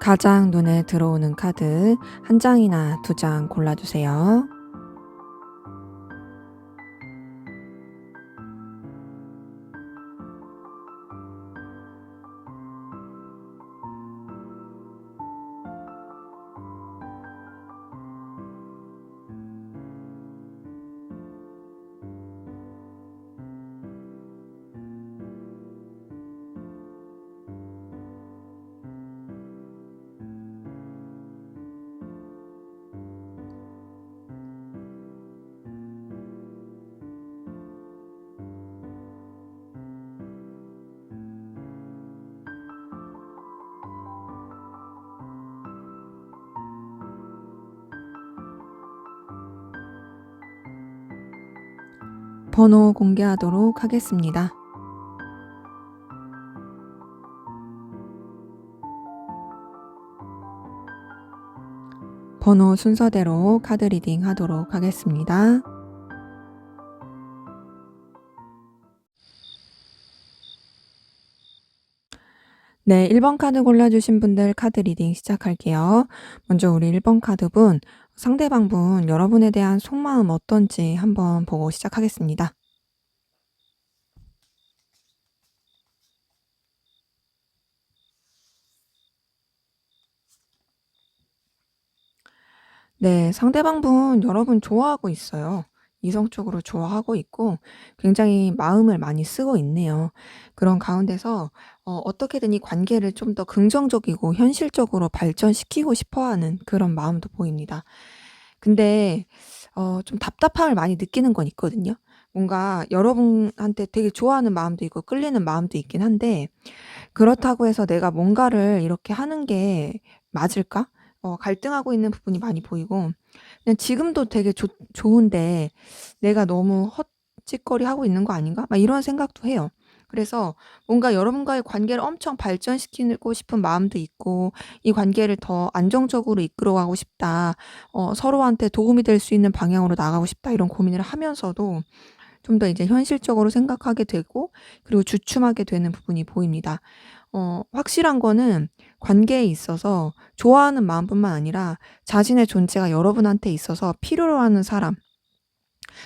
가장 눈에 들어오는 카드 한 장이나 두 장 골라주세요. 번호 공개하도록 하겠습니다. 번호 순서대로 카드 리딩 하도록 하겠습니다. 네, 1번 카드 골라주신 분들 카드 리딩 시작할게요. 먼저 우리 1번 카드분, 상대방분 여러분에 대한 속마음 어떤지 한번 보고 시작하겠습니다. 네, 상대방분 여러분 좋아하고 있어요. 이성적으로 좋아하고 있고 굉장히 마음을 많이 쓰고 있네요. 그런 가운데서 어떻게든 이 관계를 좀 더 긍정적이고 현실적으로 발전시키고 싶어 하는 그런 마음도 보입니다. 근데 좀 답답함을 많이 느끼는 건 있거든요. 뭔가 여러분한테 되게 좋아하는 마음도 있고 끌리는 마음도 있긴 한데 그렇다고 해서 '내가 뭔가를 이렇게 하는 게 맞을까?' 갈등하고 있는 부분이 많이 보이고 그냥 지금도 되게 좋은데 '내가 너무 헛짓거리하고 있는 거 아닌가?' 막 이런 생각도 해요. 그래서 뭔가 여러분과의 관계를 엄청 발전시키고 싶은 마음도 있고 '이 관계를 더 안정적으로 이끌어가고 싶다. 서로한테 도움이 될 수 있는 방향으로 나가고 싶다.' 이런 고민을 하면서도 좀 더 이제 현실적으로 생각하게 되고 그리고 주춤하게 되는 부분이 보입니다. 확실한 거는 관계에 있어서 좋아하는 마음뿐만 아니라 자신의 존재가 여러분한테 있어서 필요로 하는 사람,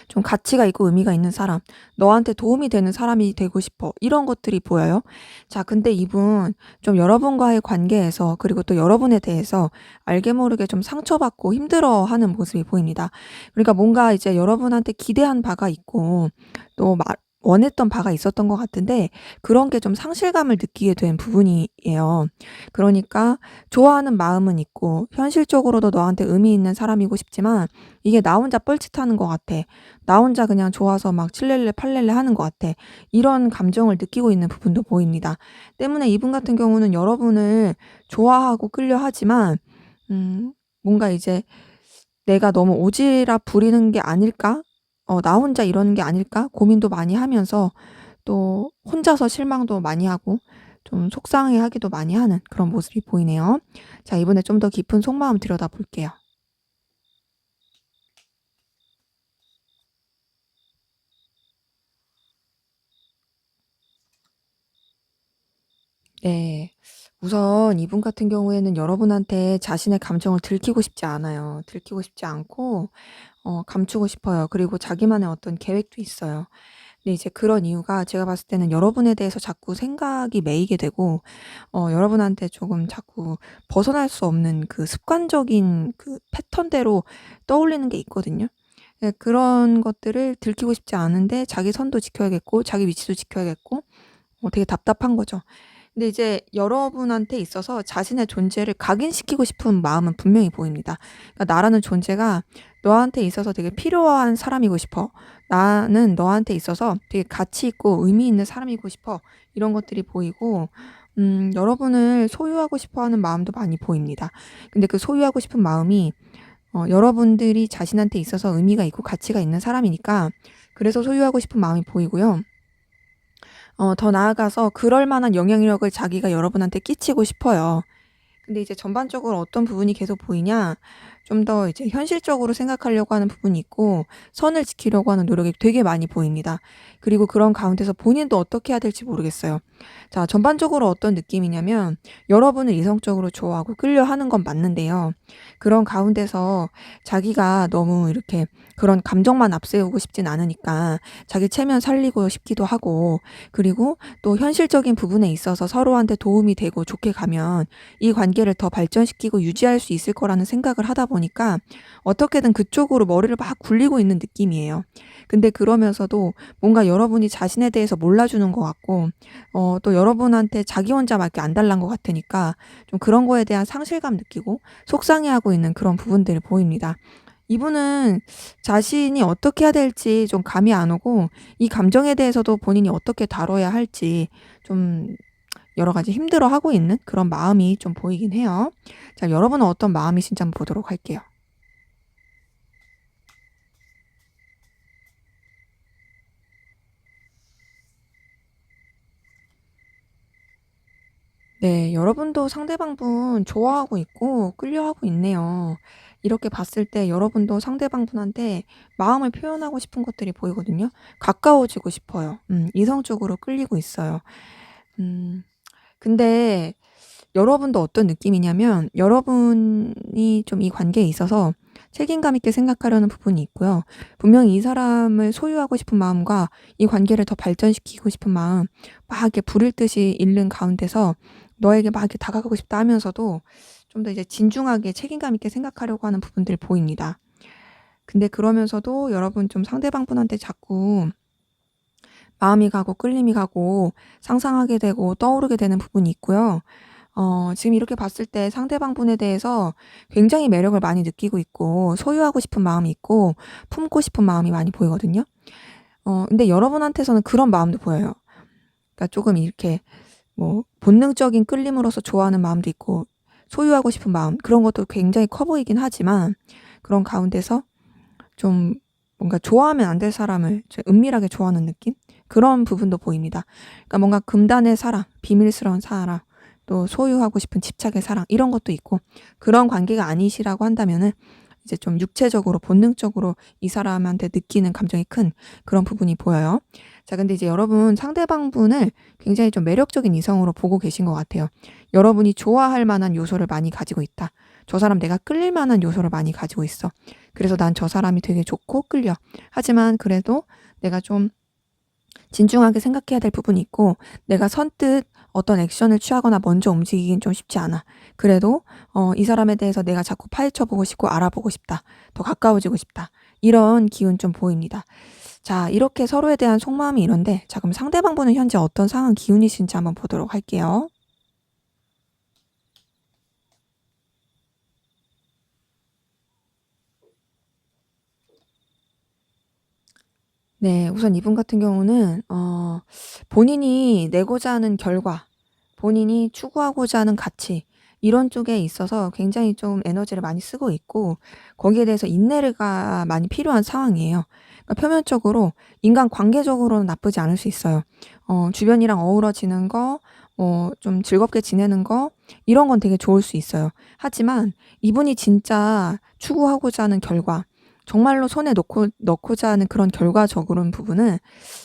좀 가치가 있고 의미가 있는 사람, 너한테 도움이 되는 사람이 되고 싶어. 이런 것들이 보여요. 자, 근데 이분 좀 여러분과의 관계에서 그리고 또 여러분에 대해서 알게 모르게 좀 상처받고 힘들어하는 모습이 보입니다. 그러니까 뭔가 이제 여러분한테 기대한 바가 있고 또 원했던 바가 있었던 것 같은데 그런 게 좀 상실감을 느끼게 된 부분이에요. 그러니까 좋아하는 마음은 있고 현실적으로도 너한테 의미 있는 사람이고 싶지만 이게 나 혼자 뻘짓하는 것 같아. 나 혼자 그냥 좋아서 막 칠렐레 팔렐레 하는 것 같아. 이런 감정을 느끼고 있는 부분도 보입니다. 때문에 이분 같은 경우는 여러분을 좋아하고 끌려하지만 뭔가 이제 '내가 너무 오지랖 부리는 게 아닐까? 나 혼자 이러는 게 아닐까?' 고민도 많이 하면서 또 혼자서 실망도 많이 하고 좀 속상해하기도 많이 하는 그런 모습이 보이네요. 자, 이번에 좀 더 깊은 속마음 들여다볼게요. 네. 우선 이분 같은 경우에는 여러분한테 자신의 감정을 들키고 싶지 않아요. 들키고 싶지 않고 감추고 싶어요. 그리고 자기만의 어떤 계획도 있어요. 근데 이제 그런 이유가 제가 봤을 때는 여러분에 대해서 자꾸 생각이 매이게 되고 여러분한테 조금 자꾸 벗어날 수 없는 그 습관적인 그 패턴대로 떠올리는 게 있거든요. 예, 그런 것들을 들키고 싶지 않은데 자기 선도 지켜야겠고 자기 위치도 지켜야겠고 되게 답답한 거죠. 근데 이제 여러분한테 있어서 자신의 존재를 각인시키고 싶은 마음은 분명히 보입니다. 그러니까 '나라는 존재가 너한테 있어서 되게 필요한 사람이고 싶어. 나는 너한테 있어서 되게 가치 있고 의미 있는 사람이고 싶어.' 이런 것들이 보이고 여러분을 소유하고 싶어 하는 마음도 많이 보입니다. 근데 그 소유하고 싶은 마음이 여러분들이 자신한테 있어서 의미가 있고 가치가 있는 사람이니까 그래서 소유하고 싶은 마음이 보이고요. 더 나아가서 그럴 만한 영향력을 자기가 여러분한테 끼치고 싶어요. 근데 이제 전반적으로 어떤 부분이 계속 보이냐, 좀 더 이제 현실적으로 생각하려고 하는 부분이 있고 선을 지키려고 하는 노력이 되게 많이 보입니다. 그리고 그런 가운데서 본인도 어떻게 해야 될지 모르겠어요. 자, 전반적으로 어떤 느낌이냐면 여러분을 이성적으로 좋아하고 끌려하는 건 맞는데요. 그런 가운데서 자기가 너무 이렇게 그런 감정만 앞세우고 싶진 않으니까 자기 체면 살리고 싶기도 하고, 그리고 또 현실적인 부분에 있어서 서로한테 도움이 되고 좋게 가면 이 관계를 더 발전시키고 유지할 수 있을 거라는 생각을 하다 보니까 어떻게든 그쪽으로 머리를 막 굴리고 있는 느낌이에요. 근데 그러면서도 뭔가 여러분이 자신에 대해서 몰라주는 것 같고, 또 여러분한테 자기 혼자밖에 안 달란 것 같으니까 좀 그런 거에 대한 상실감 느끼고 속상해하고 있는 그런 부분들이 보입니다. 이분은 자신이 어떻게 해야 될지 좀 감이 안 오고, 이 감정에 대해서도 본인이 어떻게 다뤄야 할지 좀 여러 가지 힘들어하고 있는 그런 마음이 좀 보이긴 해요. 자, 여러분은 어떤 마음이신지 한번 보도록 할게요. 네, 여러분도 상대방분 좋아하고 있고 끌려하고 있네요. 이렇게 봤을 때 여러분도 상대방분한테 마음을 표현하고 싶은 것들이 보이거든요. 가까워지고 싶어요. 이성적으로 끌리고 있어요. 음, 근데 여러분도 어떤 느낌이냐면 여러분이 좀 이 관계에 있어서 책임감 있게 생각하려는 부분이 있고요. 분명히 이 사람을 소유하고 싶은 마음과 이 관계를 더 발전시키고 싶은 마음 막 이렇게 불을 듯이 잃는 가운데서 너에게 막 이렇게 다가가고 싶다 하면서도 좀 더 이제 진중하게 책임감 있게 생각하려고 하는 부분들이 보입니다. 근데 그러면서도 여러분 좀 상대방 분한테 자꾸 마음이 가고 끌림이 가고 상상하게 되고 떠오르게 되는 부분이 있고요. 지금 이렇게 봤을 때 상대방 분에 대해서 굉장히 매력을 많이 느끼고 있고 소유하고 싶은 마음이 있고 품고 싶은 마음이 많이 보이거든요. 근데 여러분한테서는 그런 마음도 보여요. 그러니까 조금 이렇게 뭐 본능적인 끌림으로서 좋아하는 마음도 있고 소유하고 싶은 마음, 그런 것도 굉장히 커 보이긴 하지만 그런 가운데서 좀 뭔가 좋아하면 안 될 사람을 은밀하게 좋아하는 느낌? 그런 부분도 보입니다. 그러니까 뭔가 금단의 사랑, 비밀스러운 사랑, 또 소유하고 싶은 집착의 사랑, 이런 것도 있고, 그런 관계가 아니시라고 한다면은 이제 좀 육체적으로 본능적으로 이 사람한테 느끼는 감정이 큰 그런 부분이 보여요. 자, 근데 이제 여러분 상대방 분을 굉장히 좀 매력적인 이성으로 보고 계신 것 같아요. 여러분이 좋아할 만한 요소를 많이 가지고 있다. 저 사람 내가 끌릴 만한 요소를 많이 가지고 있어. 그래서 난 저 사람이 되게 좋고 끌려. 하지만 그래도 내가 좀 진중하게 생각해야 될 부분이 있고, 내가 선뜻 어떤 액션을 취하거나 먼저 움직이긴 좀 쉽지 않아. 그래도 이 사람에 대해서 내가 자꾸 파헤쳐 보고 싶고 알아보고 싶다. 더 가까워지고 싶다. 이런 기운 좀 보입니다. 자, 이렇게 서로에 대한 속마음이 이런데, 자, 그럼 상대방 분은 현재 어떤 상황 기운이신지 한번 보도록 할게요. 네. 우선 이분 같은 경우는 본인이 내고자 하는 결과, 본인이 추구하고자 하는 가치, 이런 쪽에 있어서 굉장히 좀 에너지를 많이 쓰고 있고, 거기에 대해서 인내가 많이 필요한 상황이에요. 그러니까 표면적으로 인간 관계적으로는 나쁘지 않을 수 있어요. 주변이랑 어우러지는 거, 좀 즐겁게 지내는 거, 이런 건 되게 좋을 수 있어요. 하지만 이분이 진짜 추구하고자 하는 결과, 정말로 손에 넣고자 하는 그런 결과적으로는 부분은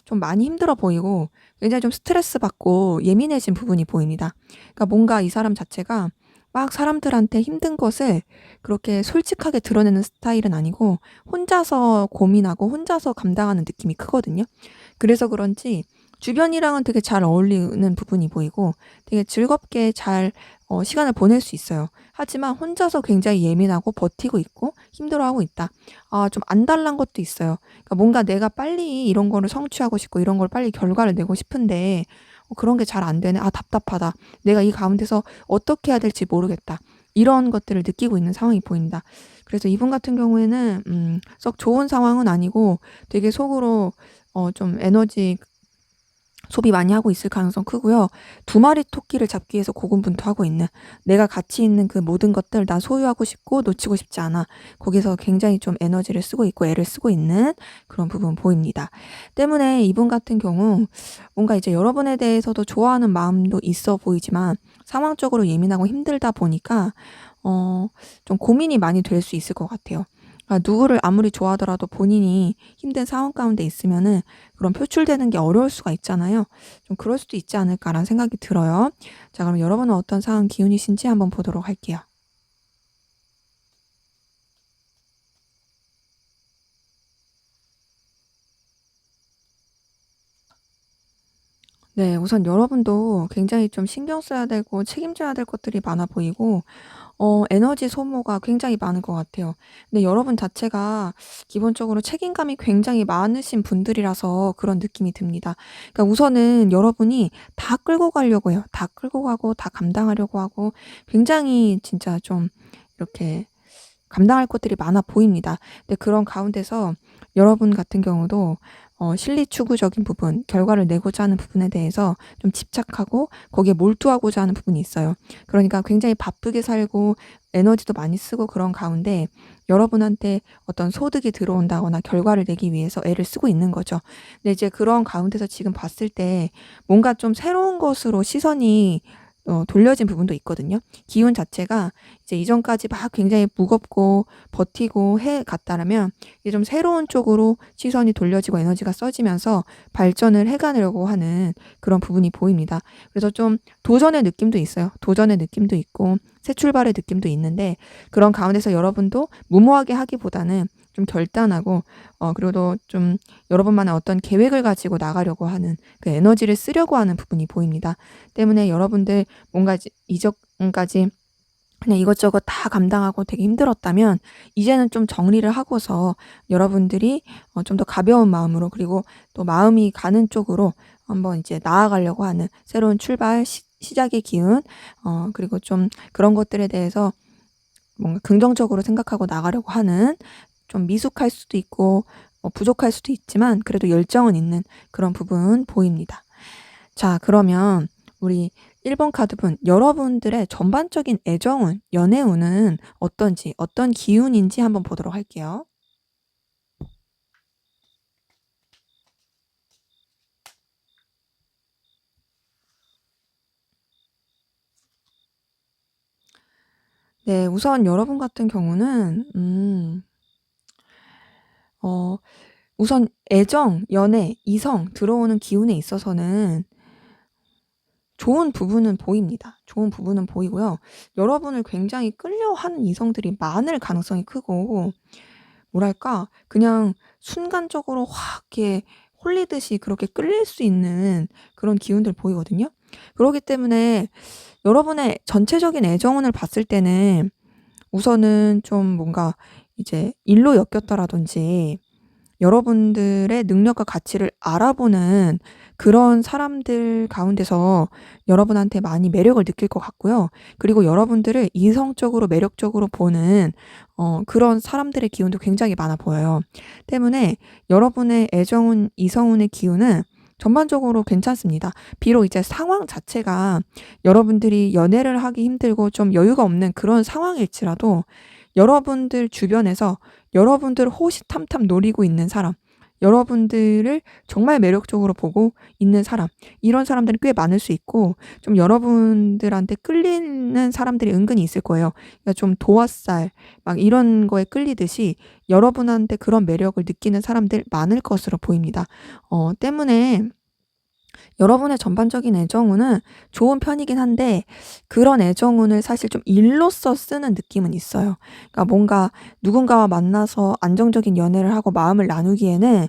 좀 많이 힘들어 보이고 굉장히 좀 스트레스 받고 예민해진 부분이 보입니다. 그러니까 뭔가 이 사람 자체가 막 사람들한테 힘든 것을 그렇게 솔직하게 드러내는 스타일은 아니고 혼자서 고민하고 혼자서 감당하는 느낌이 크거든요. 그래서 그런지 주변이랑은 되게 잘 어울리는 부분이 보이고 되게 즐겁게 잘 시간을 보낼 수 있어요. 하지만 혼자서 굉장히 예민하고 버티고 있고 힘들어하고 있다. 아, 좀 안달난 것도 있어요. 그러니까 뭔가 내가 빨리 이런 거를 성취하고 싶고 이런 걸 빨리 결과를 내고 싶은데 그런 게 잘 안 되네. 아, 답답하다. 내가 이 가운데서 어떻게 해야 될지 모르겠다. 이런 것들을 느끼고 있는 상황이 보입니다. 그래서 이분 같은 경우에는 썩 좋은 상황은 아니고 되게 속으로 좀 에너지 소비 많이 하고 있을 가능성 크고요. 두 마리 토끼를 잡기 위해서 고군분투하고 있는, 내가 가치 있는 그 모든 것들 난 소유하고 싶고 놓치고 싶지 않아. 거기서 굉장히 좀 에너지를 쓰고 있고 애를 쓰고 있는 그런 부분 보입니다. 때문에 이분 같은 경우 뭔가 이제 여러분에 대해서도 좋아하는 마음도 있어 보이지만 상황적으로 예민하고 힘들다 보니까 어 좀 고민이 많이 될 수 있을 것 같아요. 누구를 아무리 좋아하더라도 본인이 힘든 상황 가운데 있으면은 그런 표출되는 게 어려울 수가 있잖아요. 좀 그럴 수도 있지 않을까라는 생각이 들어요. 자, 그럼 여러분은 어떤 상황 기운이신지 한번 보도록 할게요. 네. 우선 여러분도 굉장히 좀 신경 써야 되고 책임져야 될 것들이 많아 보이고 에너지 소모가 굉장히 많은 것 같아요. 근데 여러분 자체가 기본적으로 책임감이 굉장히 많으신 분들이라서 그런 느낌이 듭니다. 그러니까 우선은 여러분이 다 끌고 가려고 해요. 다 끌고 가고 다 감당하려고 하고 굉장히 진짜 좀 이렇게 감당할 것들이 많아 보입니다. 근데 그런 가운데서 여러분 같은 경우도 실리추구적인 부분, 결과를 내고자 하는 부분에 대해서 좀 집착하고 거기에 몰두하고자 하는 부분이 있어요. 그러니까 굉장히 바쁘게 살고 에너지도 많이 쓰고 그런 가운데 여러분한테 어떤 소득이 들어온다거나 결과를 내기 위해서 애를 쓰고 있는 거죠. 근데 이제 그런 가운데서 지금 봤을 때 뭔가 좀 새로운 것으로 시선이 돌려진 부분도 있거든요. 기운 자체가 이제 이전까지 막 굉장히 무겁고 버티고 해 갔다라면 이제 좀 새로운 쪽으로 시선이 돌려지고 에너지가 써지면서 발전을 해 가려고 하는 그런 부분이 보입니다. 그래서 좀 도전의 느낌도 있어요. 도전의 느낌도 있고 새 출발의 느낌도 있는데 그런 가운데서 여러분도 무모하게 하기보다는 좀 결단하고 그리고 또 좀 여러분만의 어떤 계획을 가지고 나가려고 하는 그 에너지를 쓰려고 하는 부분이 보입니다. 때문에 여러분들 뭔가 이전까지 그냥 이것저것 다 감당하고 되게 힘들었다면 이제는 좀 정리를 하고서 여러분들이 좀 더 가벼운 마음으로 그리고 또 마음이 가는 쪽으로 한번 이제 나아가려고 하는 새로운 출발 시작의 기운 그리고 좀 그런 것들에 대해서 뭔가 긍정적으로 생각하고 나가려고 하는 좀 미숙할 수도 있고 부족할 수도 있지만 그래도 열정은 있는 그런 부분 보입니다. 자, 그러면 우리 1번 카드분, 여러분들의 전반적인 애정운, 연애운은 어떤지, 어떤 기운인지 한번 보도록 할게요. 네, 우선 여러분 같은 경우는 어 우선 애정, 연애, 이성 들어오는 기운에 있어서는 좋은 부분은 보입니다. 좋은 부분은 보이고요. 여러분을 굉장히 끌려하는 이성들이 많을 가능성이 크고 뭐랄까 그냥 순간적으로 확 이렇게 홀리듯이 그렇게 끌릴 수 있는 그런 기운들 보이거든요. 그러기 때문에 여러분의 전체적인 애정운을 봤을 때는 우선은 좀 뭔가 이제 일로 엮였다라든지 여러분들의 능력과 가치를 알아보는 그런 사람들 가운데서 여러분한테 많이 매력을 느낄 것 같고요. 그리고 여러분들을 이성적으로 매력적으로 보는 그런 사람들의 기운도 굉장히 많아 보여요. 때문에 여러분의 애정운, 이성운의 기운은 전반적으로 괜찮습니다. 비록 이제 상황 자체가 여러분들이 연애를 하기 힘들고 좀 여유가 없는 그런 상황일지라도 여러분들 주변에서 여러분들을 호시탐탐 노리고 있는 사람, 여러분들을 정말 매력적으로 보고 있는 사람, 이런 사람들이 꽤 많을 수 있고 좀 여러분들한테 끌리는 사람들이 은근히 있을 거예요. 그러니까 좀 도화살 막 이런 거에 끌리듯이 여러분한테 그런 매력을 느끼는 사람들 많을 것으로 보입니다. 때문에 여러분의 전반적인 애정운은 좋은 편이긴 한데 그런 애정운을 사실 좀 일로서 쓰는 느낌은 있어요. 그러니까 뭔가 누군가와 만나서 안정적인 연애를 하고 마음을 나누기에는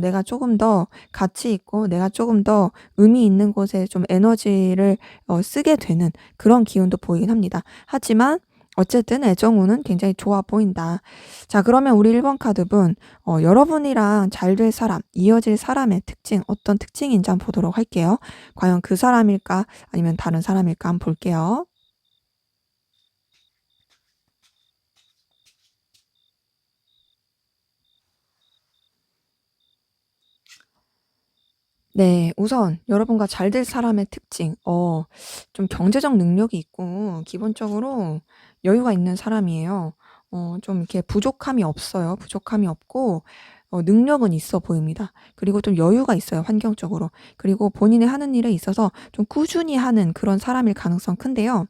내가 조금 더 가치 있고 내가 조금 더 의미 있는 곳에 좀 에너지를 쓰게 되는 그런 기운도 보이긴 합니다. 하지만 어쨌든 애정운은 굉장히 좋아 보인다. 자, 그러면 우리 1번 카드분, 여러분이랑 잘 될 사람, 이어질 사람의 특징, 어떤 특징인지 한번 보도록 할게요. 과연 그 사람일까? 아니면 다른 사람일까? 한번 볼게요. 네. 우선 여러분과 잘 될 사람의 특징. 좀 경제적 능력이 있고 기본적으로 여유가 있는 사람이에요. 좀 이렇게 부족함이 없어요. 부족함이 없고 능력은 있어 보입니다. 그리고 좀 여유가 있어요, 환경적으로. 그리고 본인이 하는 일에 있어서 좀 꾸준히 하는 그런 사람일 가능성 큰데요.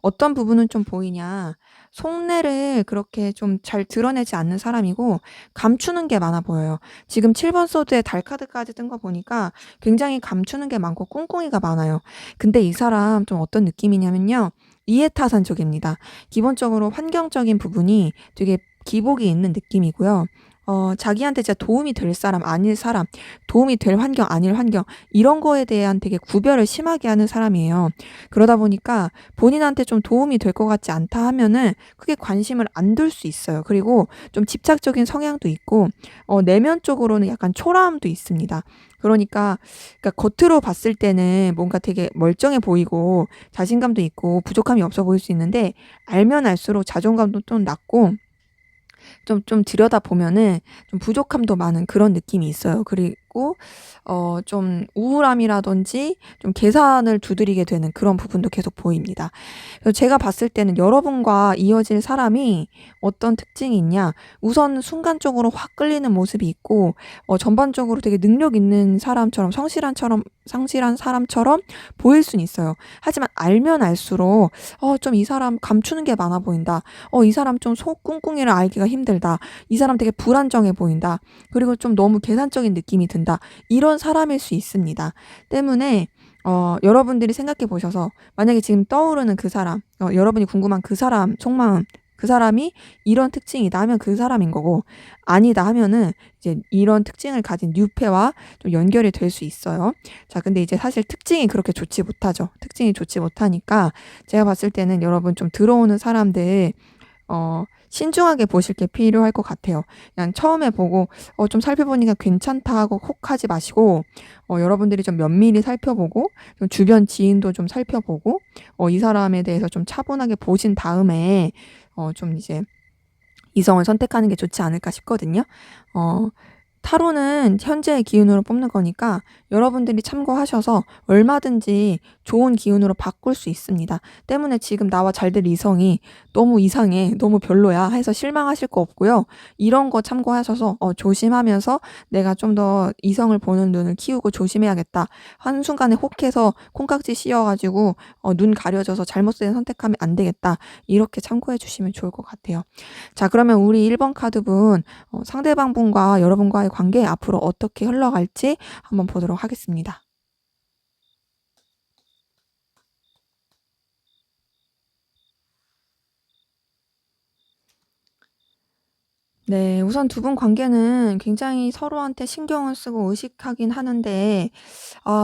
어떤 부분은 좀 보이냐. 속내를 그렇게 좀 잘 드러내지 않는 사람이고 감추는 게 많아 보여요. 지금 7번 소드에 달 카드까지 뜬 거 보니까 굉장히 감추는 게 많고 꿍꿍이가 많아요. 근데 이 사람 좀 어떤 느낌이냐면요. 이해타산적입니다. 기본적으로 환경적인 부분이 되게 기복이 있는 느낌이고요. 자기한테 진짜 도움이 될 사람 아닐 사람, 도움이 될 환경 아닐 환경 이런 거에 대한 되게 구별을 심하게 하는 사람이에요. 그러다 보니까 본인한테 좀 도움이 될 것 같지 않다 하면은 크게 관심을 안 둘 수 있어요. 그리고 좀 집착적인 성향도 있고 내면적으로는 약간 초라함도 있습니다. 그러니까 겉으로 봤을 때는 뭔가 되게 멀쩡해 보이고 자신감도 있고 부족함이 없어 보일 수 있는데 알면 알수록 자존감도 좀 낮고 좀 들여다보면은 좀 부족함도 많은 그런 느낌이 있어요. 그리고 좀 우울함이라든지 좀 계산을 두드리게 되는 그런 부분도 계속 보입니다. 그래서 제가 봤을 때는 여러분과 이어질 사람이 어떤 특징이 있냐? 우선 순간적으로 확 끌리는 모습이 있고 전반적으로 되게 능력 있는 사람처럼 성실한 사람처럼 보일 수는 있어요. 하지만 알면 알수록 좀 이 사람 감추는 게 많아 보인다. 이 사람 좀 속 꿍꿍이를 알기가 힘들다. 이 사람 되게 불안정해 보인다. 그리고 좀 너무 계산적인 느낌이 든다. 이런 사람일 수 있습니다. 때문에 여러분들이 생각해 보셔서 만약에 지금 떠오르는 그 사람, 여러분이 궁금한 그 사람 속마음, 그 사람이 이런 특징이다 하면 그 사람인 거고 아니다 하면은 이제 이런 특징을 가진 뉴페와 좀 연결이 될 수 있어요. 자, 근데 이제 사실 특징이 그렇게 좋지 못하죠. 특징이 좋지 못하니까 제가 봤을 때는 여러분 좀 들어오는 사람들 신중하게 보실 게 필요할 것 같아요. 그냥 처음에 보고 좀 살펴보니까 괜찮다 하고 혹 하지 마시고 여러분들이 좀 면밀히 살펴보고 좀 주변 지인도 좀 살펴보고 이 사람에 대해서 좀 차분하게 보신 다음에 좀 이제 이성을 선택하는 게 좋지 않을까 싶거든요. 어 타로는 현재의 기운으로 뽑는 거니까 여러분들이 참고하셔서 얼마든지 좋은 기운으로 바꿀 수 있습니다. 때문에 지금 나와 잘 될 이성이 너무 이상해, 너무 별로야 해서 실망하실 거 없고요. 이런 거 참고하셔서 조심하면서 내가 좀 더 이성을 보는 눈을 키우고 조심해야겠다. 한순간에 혹해서 콩깍지 씌워가지고 눈 가려져서 잘못된 선택하면 안 되겠다. 이렇게 참고해 주시면 좋을 것 같아요. 자, 그러면 우리 1번 카드분 상대방 분과 여러분과의 관계 앞으로 어떻게 흘러갈지 한번 보도록 하겠습니다. 네. 우선 두 분 관계는 굉장히 서로한테 신경을 쓰고 의식하긴 하는데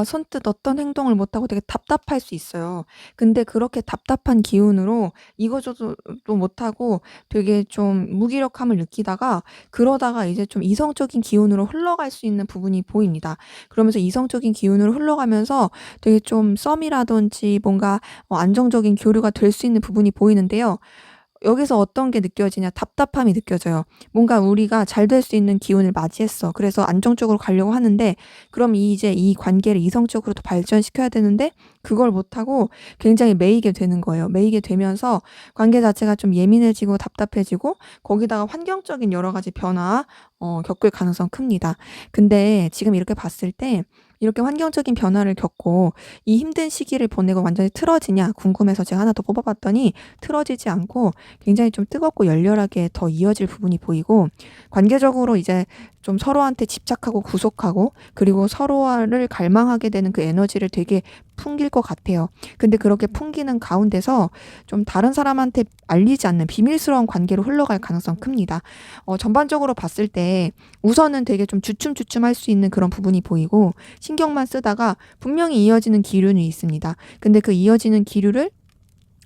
선뜻 어떤 행동을 못 하고 되게 답답할 수 있어요. 근데 그렇게 답답한 기운으로 이거저거도 못 하고 되게 좀 무기력함을 느끼다가 그러다가 이제 좀 이성적인 기운으로 흘러갈 수 있는 부분이 보입니다. 그러면서 이성적인 기운으로 흘러가면서 되게 좀 썸이라든지 뭔가 안정적인 교류가 될 수 있는 부분이 보이는데요. 여기서 어떤 게 느껴지냐 답답함이 느껴져요. 뭔가 우리가 잘 될 수 있는 기운을 맞이했어. 그래서 안정적으로 가려고 하는데 그럼 이제 이 관계를 이성적으로 더 발전시켜야 되는데 그걸 못하고 굉장히 매이게 되는 거예요. 매이게 되면서 관계 자체가 좀 예민해지고 답답해지고 거기다가 환경적인 여러 가지 변화 겪을 가능성 큽니다. 근데 지금 이렇게 봤을 때 이렇게 환경적인 변화를 겪고 이 힘든 시기를 보내고 완전히 틀어지냐 궁금해서 제가 하나 더 뽑아 봤더니 틀어지지 않고 굉장히 좀 뜨겁고 열렬하게 더 이어질 부분이 보이고 관계적으로 이제 좀 서로한테 집착하고 구속하고 그리고 서로를 갈망하게 되는 그 에너지를 되게 풍길 것 같아요. 근데 그렇게 풍기는 가운데서 좀 다른 사람한테 알리지 않는 비밀스러운 관계로 흘러갈 가능성 큽니다. 전반적으로 봤을 때 우선은 되게 좀 주춤주춤할 수 있는 그런 부분이 보이고 신경만 쓰다가 분명히 이어지는 기류는 있습니다. 근데 그 이어지는 기류를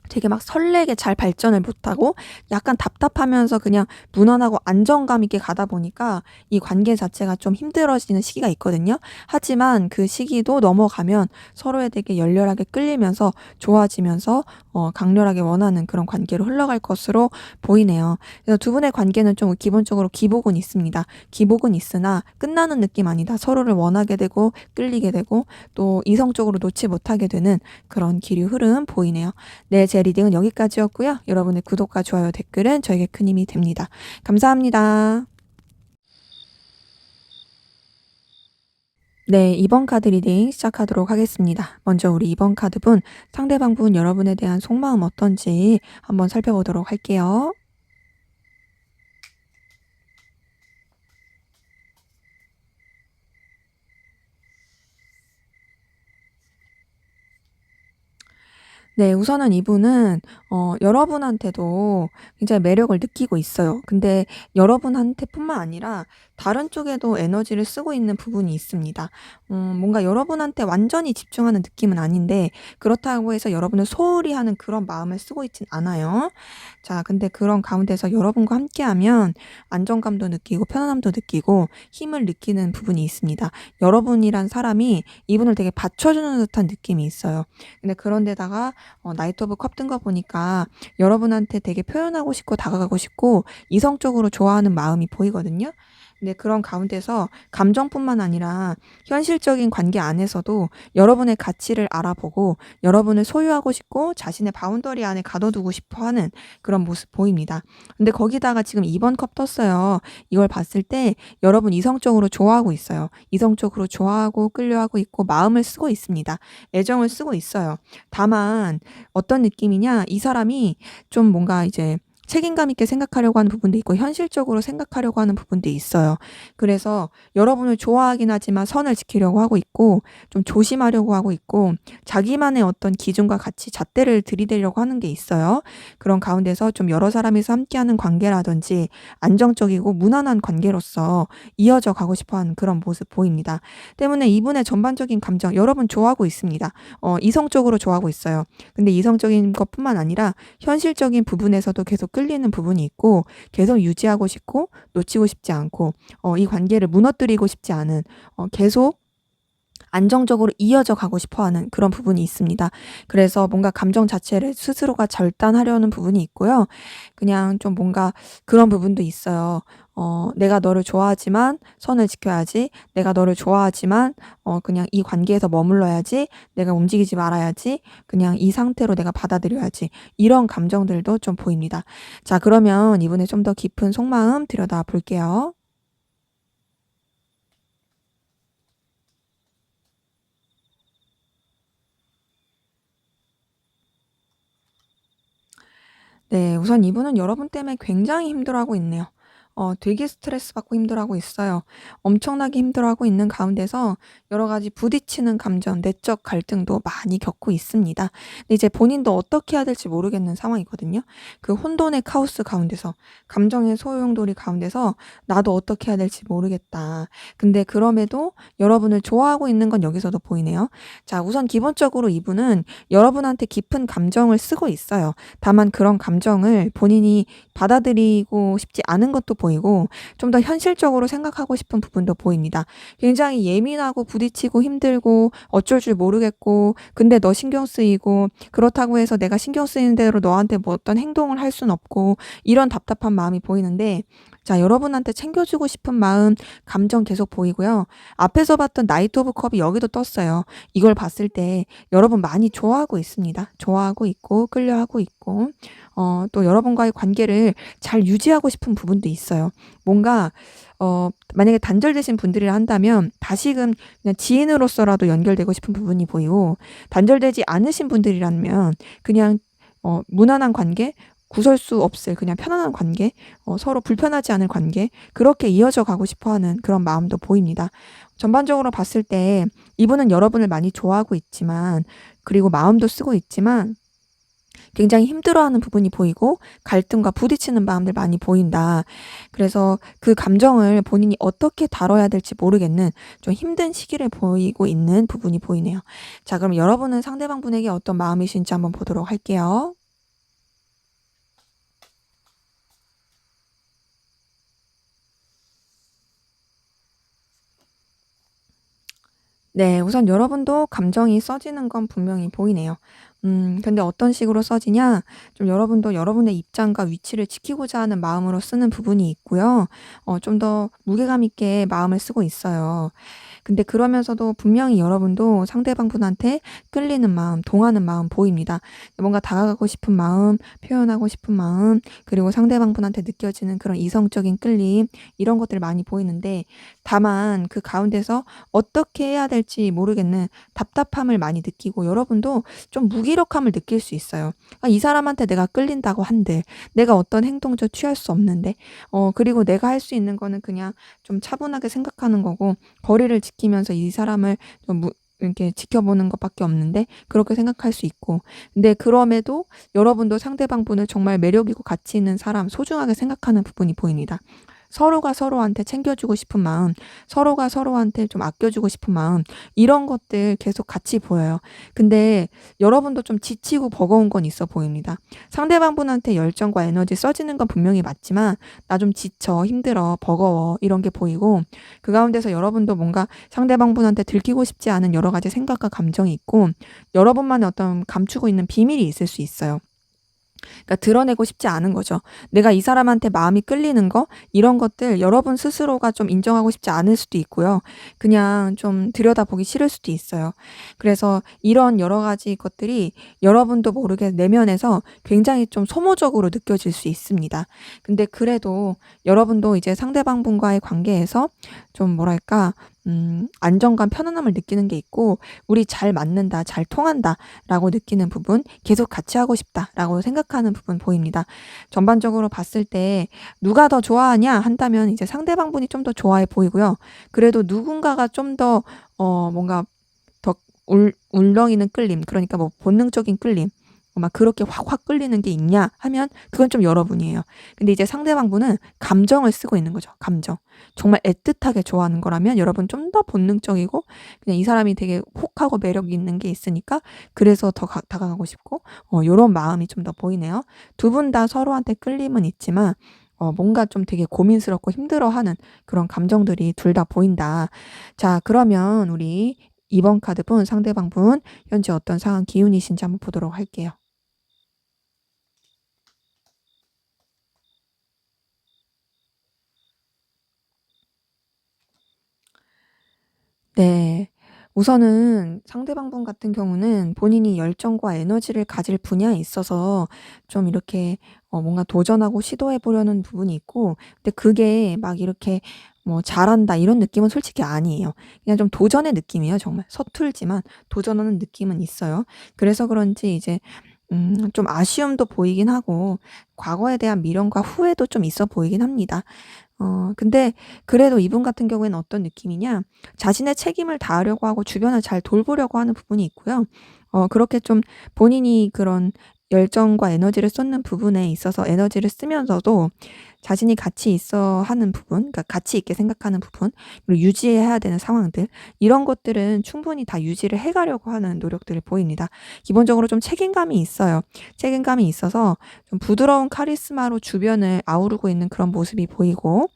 되게 막 설레게 잘 발전을 못하고 약간 답답하면서 그냥 무난하고 안정감 있게 가다 보니까 이 관계 자체가 좀 힘들어지는 시기가 있거든요. 하지만 그 시기도 넘어가면 서로에 되게 열렬하게 끌리면서 좋아지면서 강렬하게 원하는 그런 관계로 흘러갈 것으로 보이네요. 그래서 두 분의 관계는 좀 기본적으로 기복은 있습니다. 기복은 있으나 끝나는 느낌 아니다. 서로를 원하게 되고 끌리게 되고 또 이성적으로 놓지 못하게 되는 그런 기류 흐름 보이네요. 네, 제 리딩은 여기까지였고요. 여러분의 구독과 좋아요, 댓글은 저에게 큰 힘이 됩니다. 감사합니다. 네, 2번 카드 리딩 시작하도록 하겠습니다. 먼저 우리 2번 카드분, 상대방분 여러분에 대한 속마음 어떤지 한번 살펴보도록 할게요. 네. 우선은 이분은 여러분한테도 굉장히 매력을 느끼고 있어요. 근데 여러분한테뿐만 아니라 다른 쪽에도 에너지를 쓰고 있는 부분이 있습니다. 뭔가 여러분한테 완전히 집중하는 느낌은 아닌데 그렇다고 해서 여러분을 소홀히 하는 그런 마음을 쓰고 있진 않아요. 자, 근데 그런 가운데서 여러분과 함께하면 안정감도 느끼고 편안함도 느끼고 힘을 느끼는 부분이 있습니다. 여러분이란 사람이 이분을 되게 받쳐주는 듯한 느낌이 있어요. 근데 그런 데다가 나이트 오브 컵 뜬 거 보니까 여러분한테 되게 표현하고 싶고 다가가고 싶고 이성적으로 좋아하는 마음이 보이거든요. 근데 그런 가운데서 감정뿐만 아니라 현실적인 관계 안에서도 여러분의 가치를 알아보고 여러분을 소유하고 싶고 자신의 바운더리 안에 가둬두고 싶어 하는 그런 모습 보입니다. 근데 거기다가 지금 2번 컵 떴어요. 이걸 봤을 때 여러분 이성적으로 좋아하고 있어요. 이성적으로 좋아하고 끌려하고 있고 마음을 쓰고 있습니다. 애정을 쓰고 있어요. 다만 어떤 느낌이냐, 이 사람이 좀 뭔가 이제 책임감 있게 생각하려고 하는 부분도 있고 현실적으로 생각하려고 하는 부분도 있어요. 그래서 여러분을 좋아하긴 하지만 선을 지키려고 하고 있고 좀 조심하려고 하고 있고 자기만의 어떤 기준과 가치 잣대를 들이대려고 하는 게 있어요. 그런 가운데서 좀 여러 사람이서 함께하는 관계라든지 안정적이고 무난한 관계로서 이어져 가고 싶어 하는 그런 모습 보입니다. 때문에 이분의 전반적인 감정 여러분 좋아하고 있습니다. 이성적으로 좋아하고 있어요. 근데 이성적인 것뿐만 아니라 현실적인 부분에서도 계속 끌리는 부분이 있고 계속 유지하고 싶고 놓치고 싶지 않고 이 관계를 무너뜨리고 싶지 않은 계속 안정적으로 이어져 가고 싶어 하는 그런 부분이 있습니다. 그래서 뭔가 감정 자체를 스스로가 절단하려는 부분이 있고요. 그냥 좀 뭔가 그런 부분도 있어요. 내가 너를 좋아하지만 선을 지켜야지. 내가 너를 좋아하지만 그냥 이 관계에서 머물러야지. 내가 움직이지 말아야지. 그냥 이 상태로 내가 받아들여야지. 이런 감정들도 좀 보입니다. 자, 그러면 이분의 좀 더 깊은 속마음 들여다 볼게요. 네. 우선 이분은 여러분 때문에 굉장히 힘들어하고 있네요. 되게 스트레스 받고 힘들어하고 있어요. 엄청나게 힘들어하고 있는 가운데서 여러 가지 부딪히는 감정, 내적 갈등도 많이 겪고 있습니다. 근데 이제 본인도 어떻게 해야 될지 모르겠는 상황이거든요. 그 혼돈의 카오스 가운데서 감정의 소용돌이 가운데서 '나도 어떻게 해야 될지 모르겠다.' 근데 그럼에도 여러분을 좋아하고 있는 건 여기서도 보이네요. 자, 우선 기본적으로 이분은 여러분한테 깊은 감정을 쓰고 있어요. 다만 그런 감정을 본인이 받아들이고 싶지 않은 것도 보이고 좀 더 현실적으로 생각하고 싶은 부분도 보입니다. 굉장히 예민하고 부딪히고 힘들고 어쩔 줄 모르겠고 근데 너 신경 쓰이고 그렇다고 해서 내가 신경 쓰이는 대로 너한테 뭐 어떤 행동을 할 순 없고 이런 답답한 마음이 보이는데 자, 여러분한테 챙겨주고 싶은 마음, 감정 계속 보이고요. 앞에서 봤던 나이트 오브 컵이 여기도 떴어요. 이걸 봤을 때 여러분 많이 좋아하고 있습니다. 좋아하고 있고 끌려하고 있고 또 여러분과의 관계를 잘 유지하고 싶은 부분도 있어요. 뭔가 만약에 단절되신 분들이라 한다면 다시금 그냥 지인으로서라도 연결되고 싶은 부분이 보이고 단절되지 않으신 분들이라면 그냥 무난한 관계 구설 수 없을 그냥 편안한 관계 서로 불편하지 않을 관계 그렇게 이어져 가고 싶어 하는 그런 마음도 보입니다. 전반적으로 봤을 때 이분은 여러분을 많이 좋아하고 있지만 그리고 마음도 쓰고 있지만 굉장히 힘들어하는 부분이 보이고 갈등과 부딪히는 마음들 많이 보인다. 그래서 그 감정을 본인이 어떻게 다뤄야 될지 모르겠는 좀 힘든 시기를 보이고 있는 부분이 보이네요. 자, 그럼 여러분은 상대방 분에게 어떤 마음이신지 한번 보도록 할게요. 네. 우선 여러분도 감정이 써지는 건 분명히 보이네요. 근데 어떤 식으로 써지냐? 좀 여러분도 여러분의 입장과 위치를 지키고자 하는 마음으로 쓰는 부분이 있고요. 좀 더 무게감 있게 마음을 쓰고 있어요. 근데 그러면서도 분명히 여러분도 상대방분한테 끌리는 마음, 동하는 마음 보입니다. 뭔가 다가가고 싶은 마음, 표현하고 싶은 마음, 그리고 상대방분한테 느껴지는 그런 이성적인 끌림, 이런 것들이 많이 보이는데, 다만 그 가운데서 어떻게 해야 될지 모르겠는 답답함을 많이 느끼고, 여러분도 좀 무기력함을 느낄 수 있어요. 아, 이 사람한테 내가 끌린다고 한들 내가 어떤 행동도 취할 수 없는데, 그리고 내가 할 수 있는 거는 그냥 좀 차분하게 생각하는 거고, 거리를 지키면서 이 사람을 좀 이렇게 지켜보는 것밖에 없는데, 그렇게 생각할 수 있고, 근데 그럼에도 여러분도 상대방분을 정말 매력있고 가치 있는 사람, 소중하게 생각하는 부분이 보입니다. 서로가 서로한테 챙겨주고 싶은 마음, 서로가 서로한테 좀 아껴주고 싶은 마음, 이런 것들 계속 같이 보여요. 근데 여러분도 좀 지치고 버거운 건 있어 보입니다. 상대방분한테 열정과 에너지 써지는 건 분명히 맞지만, 나 좀 지쳐, 힘들어, 버거워, 이런 게 보이고, 그 가운데서 여러분도 뭔가 상대방분한테 들키고 싶지 않은 여러 가지 생각과 감정이 있고, 여러분만의 어떤 감추고 있는 비밀이 있을 수 있어요. 그러니까 드러내고 싶지 않은 거죠. 내가 이 사람한테 마음이 끌리는 거, 이런 것들 여러분 스스로가 좀 인정하고 싶지 않을 수도 있고요. 그냥 좀 들여다보기 싫을 수도 있어요. 그래서 이런 여러 가지 것들이 여러분도 모르게 내면에서 굉장히 좀 소모적으로 느껴질 수 있습니다. 근데 그래도 여러분도 이제 상대방분과의 관계에서 좀 뭐랄까, 안정감, 편안함을 느끼는 게 있고, 우리 잘 맞는다, 잘 통한다라고 느끼는 부분, 계속 같이 하고 싶다라고 생각하는 부분 보입니다. 전반적으로 봤을 때 누가 더 좋아하냐 한다면 이제 상대방분이 좀 더 좋아해 보이고요. 그래도 누군가가 좀 더 뭔가 더 울렁이는 끌림, 그러니까 뭐 본능적인 끌림, 막 그렇게 확확 끌리는 게 있냐 하면 그건 좀 여러분이에요. 근데 이제 상대방분은 감정을 쓰고 있는 거죠. 감정. 정말 애틋하게 좋아하는 거라면 여러분 좀 더 본능적이고, 그냥 이 사람이 되게 혹하고 매력 있는 게 있으니까 그래서 더 다가가고 싶고, 요런 마음이 좀 더 보이네요. 두 분 다 서로한테 끌림은 있지만 뭔가 좀 되게 고민스럽고 힘들어하는 그런 감정들이 둘 다 보인다. 자, 그러면 우리 2번 카드분, 상대방분 현재 어떤 상황 기운이신지 한번 보도록 할게요. 네. 우선은 상대방분 같은 경우는 본인이 열정과 에너지를 가질 분야에 있어서 좀 이렇게 뭔가 도전하고 시도해 보려는 부분이 있고, 근데 그게 막 이렇게 뭐 '잘한다.' 이런 느낌은 솔직히 아니에요. 그냥 좀 도전의 느낌이에요 정말. 서툴지만 도전하는 느낌은 있어요. 그래서 그런지 이제 좀 아쉬움도 보이긴 하고, 과거에 대한 미련과 후회도 좀 있어 보이긴 합니다. 근데 그래도 이분 같은 경우에는 어떤 느낌이냐, 자신의 책임을 다하려고 하고 주변을 잘 돌보려고 하는 부분이 있고요. 그렇게 좀 본인이 그런 열정과 에너지를 쏟는 부분에 있어서 에너지를 쓰면서도 자신이 가치 있어 하는 부분, 그러니까 가치 있게 생각하는 부분, 그리고 유지해야 되는 상황들, 이런 것들은 충분히 다 유지를 해 가려고 하는 노력들을 보입니다. 기본적으로 좀 책임감이 있어요. 책임감이 있어서 좀 부드러운 카리스마로 주변을 아우르고 있는 그런 모습이 보이고,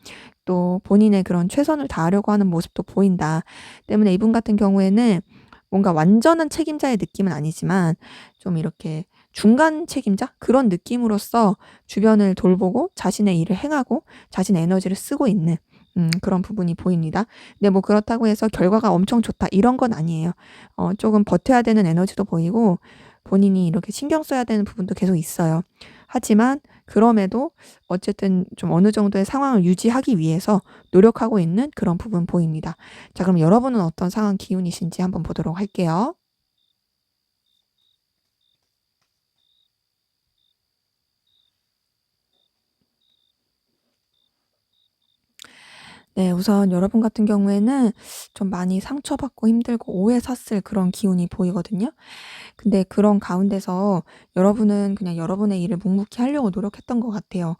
또 본인의 그런 최선을 다하려고 하는 모습도 보인다. 때문에 이분 같은 경우에는 뭔가 완전한 책임자의 느낌은 아니지만 좀 이렇게 중간 책임자? 그런 느낌으로써 주변을 돌보고 자신의 일을 행하고 자신의 에너지를 쓰고 있는 그런 부분이 보입니다. 근데 뭐 그렇다고 해서 결과가 엄청 좋다 이런 건 아니에요. 조금 버텨야 되는 에너지도 보이고, 본인이 이렇게 신경 써야 되는 부분도 계속 있어요. 하지만 그럼에도 어쨌든 좀 어느 정도의 상황을 유지하기 위해서 노력하고 있는 그런 부분 보입니다. 자, 그럼 여러분은 어떤 상황 기운이신지 한번 보도록 할게요. 네. 우선 여러분 같은 경우에는 좀 많이 상처받고 힘들고 오해 샀을 그런 기운이 보이거든요. 근데 그런 가운데서 여러분은 그냥 여러분의 일을 묵묵히 하려고 노력했던 것 같아요.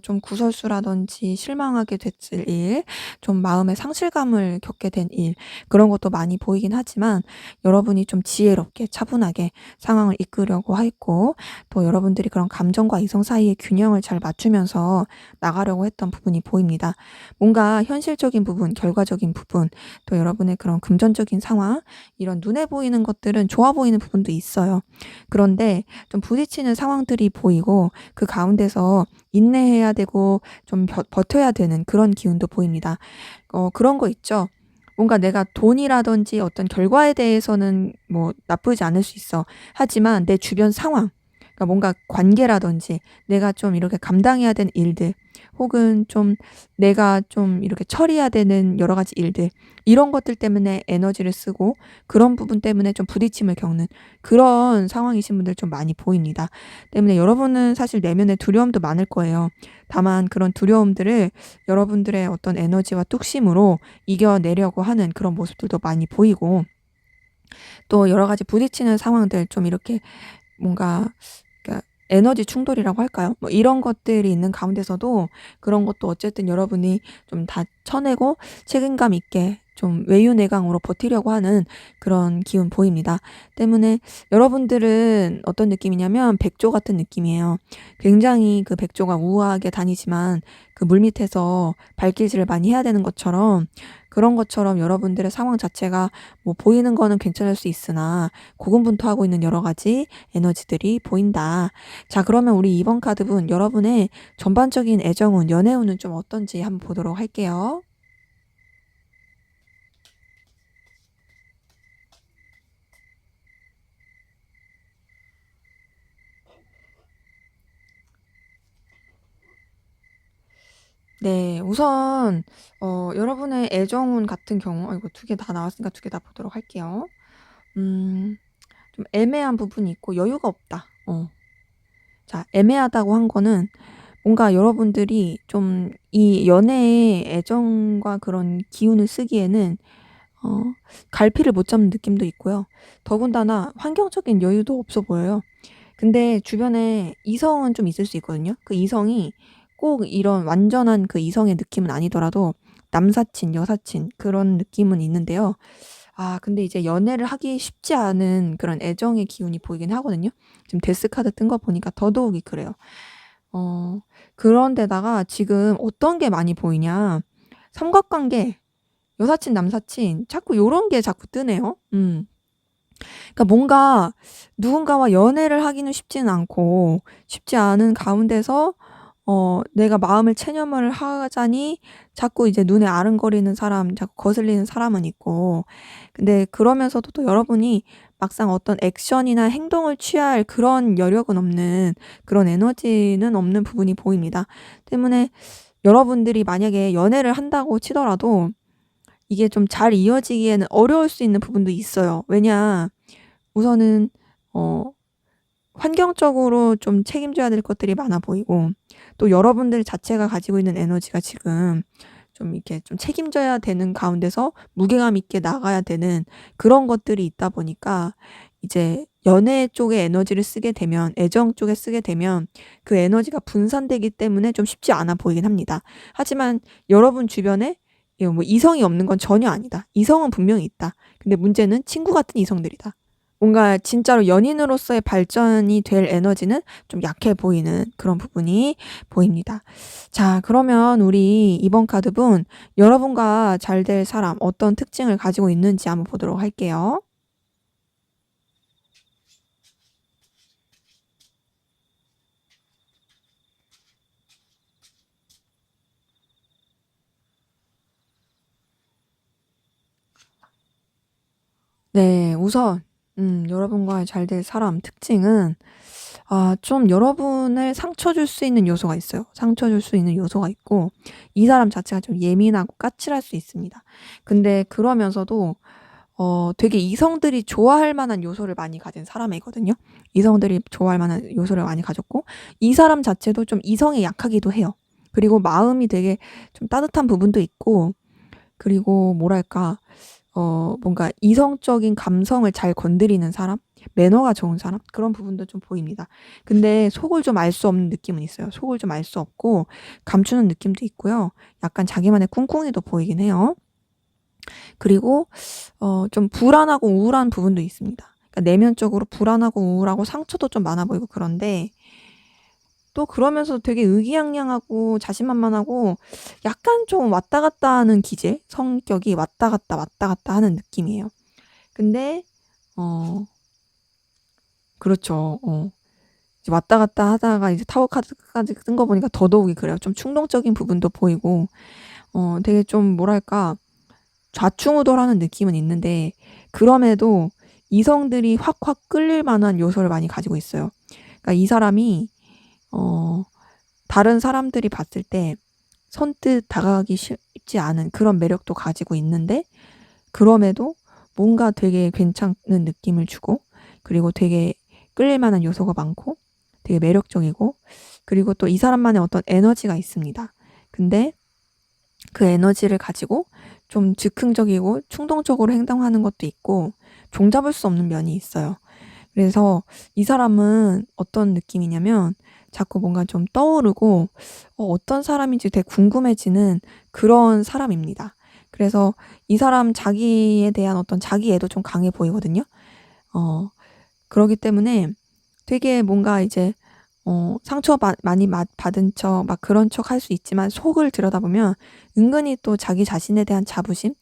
좀 구설수라든지 실망하게 됐을 일, 좀 마음의 상실감을 겪게 된 일, 그런 것도 많이 보이긴 하지만 여러분이 좀 지혜롭게 차분하게 상황을 이끌려고 했고, 또 여러분들이 그런 감정과 이성 사이의 균형을 잘 맞추면서 나가려고 했던 부분이 보입니다. 뭔가 뭔가 현실적인 부분, 결과적인 부분, 또 여러분의 그런 금전적인 상황, 이런 눈에 보이는 것들은 좋아 보이는 부분도 있어요. 그런데 좀 부딪히는 상황들이 보이고 그 가운데서 인내해야 되고 좀 버텨야 되는 그런 기운도 보입니다. 그런 거 있죠. 뭔가 내가 돈이라든지 어떤 결과에 대해서는 뭐 나쁘지 않을 수 있어. 하지만 내 주변 상황, 그러니까 뭔가 관계라든지 내가 좀 이렇게 감당해야 되는 일들, 혹은 좀 내가 좀 이렇게 처리해야 되는 여러 가지 일들, 이런 것들 때문에 에너지를 쓰고 그런 부분 때문에 좀 부딪힘을 겪는 그런 상황이신 분들 좀 많이 보입니다. 때문에 여러분은 사실 내면에 두려움도 많을 거예요. 다만 그런 두려움들을 여러분들의 어떤 에너지와 뚝심으로 이겨내려고 하는 그런 모습들도 많이 보이고, 또 여러 가지 부딪히는 상황들, 좀 이렇게 뭔가 그러니까 에너지 충돌이라고 할까요? 뭐 이런 것들이 있는 가운데서도 그런 것도 어쨌든 여러분이 좀 다 쳐내고 책임감 있게 좀 외유내강으로 버티려고 하는 그런 기운 보입니다. 때문에 여러분들은 어떤 느낌이냐면 백조 같은 느낌이에요. 굉장히 그 백조가 우아하게 다니지만 그 물밑에서 발길질을 많이 해야 되는 것처럼, 그런 것처럼 여러분들의 상황 자체가 뭐 보이는 거는 괜찮을 수 있으나 고군분투하고 있는 여러 가지 에너지들이 보인다. 자, 그러면 우리 2번 카드분, 여러분의 전반적인 애정운, 연애운은 좀 어떤지 한번 보도록 할게요. 네, 우선 여러분의 애정운 같은 경우, 이거 두 개 다 나왔으니까 두 개 다 보도록 할게요. 음, 좀 애매한 부분이 있고 여유가 없다. 자, 애매하다고 한 거는 뭔가 여러분들이 좀 이 연애에 애정과 그런 기운을 쓰기에는 어 갈피를 못 잡는 느낌도 있고요. 더군다나 환경적인 여유도 없어 보여요. 근데 주변에 이성은 좀 있을 수 있거든요. 그 이성이 꼭 이런 완전한 그 이성의 느낌은 아니더라도 남사친, 여사친 그런 느낌은 있는데요. 근데 이제 연애를 하기 쉽지 않은 그런 애정의 기운이 보이긴 하거든요. 지금 데스 카드 뜬 거 보니까 더더욱이 그래요. 어 그런데다가 지금 어떤 게 많이 보이냐, 삼각관계, 여사친, 남사친 자꾸 요런 게 자꾸 뜨네요. 그러니까 뭔가 누군가와 연애를 하기는 쉽지는 않고, 쉽지 않은 가운데서 내가 마음을 체념을 하자니 자꾸 이제 눈에 아른거리는 사람, 자꾸 거슬리는 사람은 있고, 근데 그러면서도 또 여러분이 막상 어떤 액션이나 행동을 취할 그런 여력은 없는, 그런 에너지는 없는 부분이 보입니다. 때문에 여러분들이 만약에 연애를 한다고 치더라도 이게 좀 잘 이어지기에는 어려울 수 있는 부분도 있어요. 왜냐, 우선은 어 환경적으로 좀 책임져야 될 것들이 많아 보이고, 또 여러분들 자체가 가지고 있는 에너지가 지금 좀 이렇게 좀 책임져야 되는 가운데서 무게감 있게 나가야 되는 그런 것들이 있다 보니까, 이제 연애 쪽에 에너지를 쓰게 되면, 애정 쪽에 쓰게 되면 그 에너지가 분산되기 때문에 좀 쉽지 않아 보이긴 합니다. 하지만 여러분 주변에 이거 뭐 이성이 없는 건 전혀 아니다. 이성은 분명히 있다. 근데 문제는 친구 같은 이성들이다. 뭔가 진짜로 연인으로서의 발전이 될 에너지는 좀 약해 보이는 그런 부분이 보입니다. 자, 그러면 우리 이번 카드분, 여러분과 잘 될 사람 어떤 특징을 가지고 있는지 한번 보도록 할게요. 네, 우선 여러분과 잘 될 사람 특징은, 좀 여러분을 상처 줄 수 있는 요소가 있어요. 상처 줄 수 있는 요소가 있고, 이 사람 자체가 좀 예민하고 까칠할 수 있습니다. 근데 그러면서도 되게 이성들이 좋아할 만한 요소를 많이 가진 사람이거든요. 이성들이 좋아할 만한 요소를 많이 가졌고, 이 사람 자체도 좀 이성에 약하기도 해요. 그리고 마음이 되게 좀 따뜻한 부분도 있고, 그리고 뭐랄까, 뭔가 이성적인 감성을 잘 건드리는 사람? 매너가 좋은 사람? 그런 부분도 좀 보입니다. 근데 속을 좀 알 수 없는 느낌은 있어요. 속을 좀 알 수 없고 감추는 느낌도 있고요. 약간 자기만의 꿍꿍이도 보이긴 해요. 그리고 좀 불안하고 우울한 부분도 있습니다. 그러니까 내면적으로 불안하고 우울하고 상처도 좀 많아 보이고, 그런데 또 그러면서 되게 의기양양하고 자신만만하고 약간 좀 왔다 갔다 하는 기질, 성격이 왔다 갔다 하는 느낌이에요. 근데 어 그렇죠. 이제 왔다 갔다 하다가 이제 타워 카드까지 뜬 거 보니까 더더욱이 그래요. 좀 충동적인 부분도 보이고 되게 좀 뭐랄까 좌충우돌하는 느낌은 있는데 그럼에도 이성들이 확확 끌릴 만한 요소를 많이 가지고 있어요. 그러니까 이 사람이 어 다른 사람들이 봤을 때 선뜻 다가가기 쉽지 않은 그런 매력도 가지고 있는데 그럼에도 뭔가 되게 괜찮은 느낌을 주고 그리고 되게 끌릴 만한 요소가 많고 되게 매력적이고 그리고 또 이 사람만의 어떤 에너지가 있습니다. 근데 그 에너지를 가지고 좀 즉흥적이고 충동적으로 행동하는 것도 있고 종잡을 수 없는 면이 있어요. 그래서 이 사람은 어떤 느낌이냐면 자꾸 뭔가 좀 떠오르고 어떤 사람인지 되게 궁금해지는 그런 사람입니다. 그래서 이 사람 자기에 대한 어떤 자기애도 좀 강해 보이거든요. 그러기 때문에 되게 뭔가 이제 상처 많이 받은 척 막 그런 척 할 수 있지만 속을 들여다보면 은근히 또 자기 자신에 대한 자부심,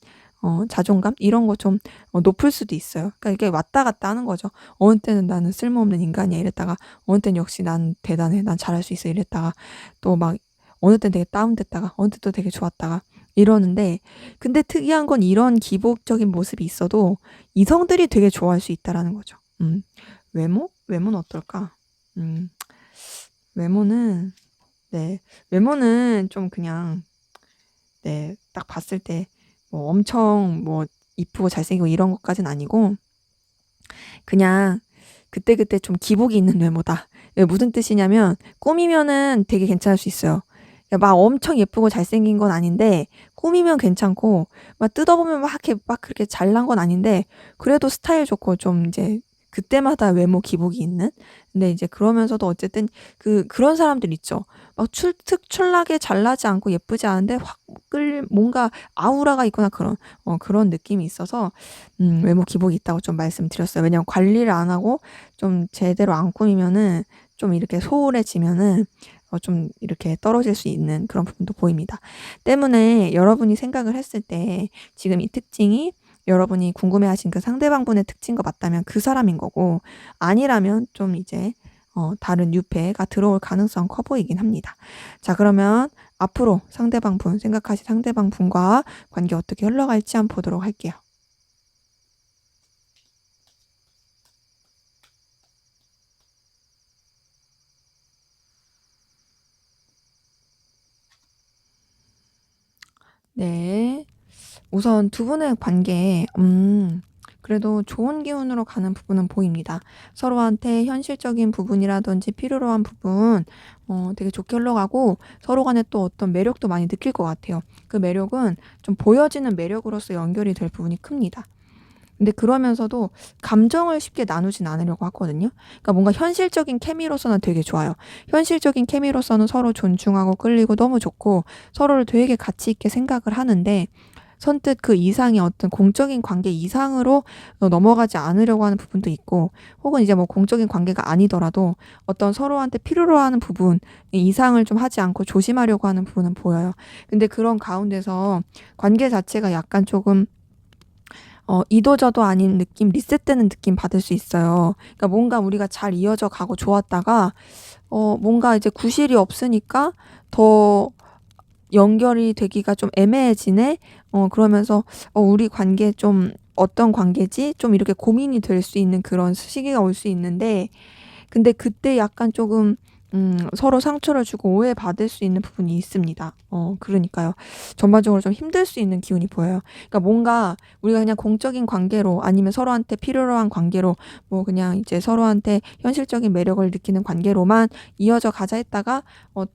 자존감 이런 거 좀 높을 수도 있어요. 그러니까 이게 왔다 갔다 하는 거죠. 어느 때는 '나는 쓸모없는 인간이야.' 이랬다가 어느 때는 '역시 난 대단해. 난 잘할 수 있어.' 이랬다가 또 막 어느 때는 되게 다운됐다가 어느 때 또 되게 좋았다가 이러는데 근데 특이한 건 이런 기복적인 모습이 있어도 이성들이 되게 좋아할 수 있다라는 거죠. 외모? 외모는 어떨까? 음. 외모는 네. 외모는 좀 그냥 네. 딱 봤을 때 뭐 엄청 뭐 이쁘고 잘생기고 이런 것까진 아니고 그냥 그때그때 좀 기복이 있는 외모다. 이게 무슨 뜻이냐면 꾸미면은 되게 괜찮을 수 있어요. 막 엄청 예쁘고 잘생긴 건 아닌데 꾸미면 괜찮고 막 뜯어보면 막 이렇게 막 그렇게 잘난 건 아닌데 그래도 스타일 좋고 좀 이제 그때마다 외모 기복이 있는. 근데 이제 그러면서도 어쨌든 그런 사람들 있죠. 막 출특출나게 잘나지 않고 예쁘지 않은데 확 뭔가 아우라가 있거나 그런 느낌이 있어서 외모 기복이 있다고 좀 말씀드렸어요. 왜냐면 관리를 안 하고 좀 제대로 안 꾸미면은 좀 이렇게 소홀해지면은 좀 이렇게 떨어질 수 있는 그런 부분도 보입니다. 때문에 여러분이 생각을 했을 때 지금 이 특징이 여러분이 궁금해하신 그 상대방분의 특징과 맞다면 그 사람인 거고 아니라면 좀 이제 다른 유패가 들어올 가능성 커 보이긴 합니다. 자, 그러면 앞으로 생각하신 상대방분과 관계 어떻게 흘러갈지 한번 보도록 할게요. 네. 우선 두 분의 관계에 그래도 좋은 기운으로 가는 부분은 보입니다. 서로한테 현실적인 부분이라든지 필요로 한 부분 되게 좋게 흘러가고 서로 간에 또 어떤 매력도 많이 느낄 것 같아요. 그 매력은 좀 보여지는 매력으로서 연결이 될 부분이 큽니다. 근데 그러면서도 감정을 쉽게 나누진 않으려고 하거든요. 그러니까 뭔가 현실적인 케미로서는 되게 좋아요. 현실적인 케미로서는 서로 존중하고 끌리고 너무 좋고 서로를 되게 가치 있게 생각을 하는데 선뜻 그 이상의 어떤 공적인 관계 이상으로 넘어가지 않으려고 하는 부분도 있고 혹은 이제 뭐 공적인 관계가 아니더라도 어떤 서로한테 필요로 하는 부분 이상을 좀 하지 않고 조심하려고 하는 부분은 보여요. 근데 그런 가운데서 관계 자체가 약간 조금 이도저도 아닌 느낌, 리셋되는 느낌 받을 수 있어요. 그러니까 뭔가 우리가 잘 이어져 가고 좋았다가 뭔가 이제 구실이 없으니까 더 연결이 되기가 좀 애매해지네. 그러면서 우리 관계 좀 어떤 관계지? 좀 이렇게 고민이 될 수 있는 그런 시기가 올 수 있는데 근데 그때 약간 조금 서로 상처를 주고 오해받을 수 있는 부분이 있습니다. 그러니까요. 전반적으로 좀 힘들 수 있는 기운이 보여요. 그러니까 뭔가 우리가 그냥 공적인 관계로 아니면 서로한테 필요로 한 관계로 뭐 그냥 이제 서로한테 현실적인 매력을 느끼는 관계로만 이어져 가자 했다가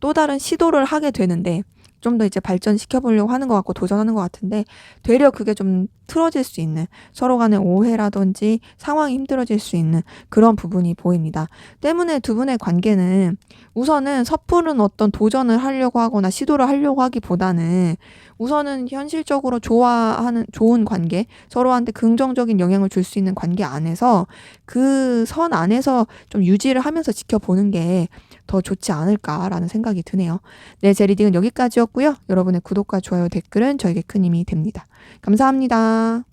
또 다른 시도를 하게 되는데 좀 더 이제 발전시켜 보려고 하는 것 같고 도전하는 것 같은데 되려 그게 좀 틀어질 수 있는 서로 간의 오해라든지 상황이 힘들어질 수 있는 그런 부분이 보입니다. 때문에 두 분의 관계는 우선은 섣부른 어떤 도전을 하려고 하거나 시도를 하려고 하기보다는 우선은 현실적으로 좋아하는 좋은 관계, 서로한테 긍정적인 영향을 줄 수 있는 관계 안에서 그 선 안에서 좀 유지를 하면서 지켜보는 게 더 좋지 않을까라는 생각이 드네요. 네, 제 리딩은 여기까지였고요. 여러분의 구독과 좋아요, 댓글은 저에게 큰 힘이 됩니다. 감사합니다.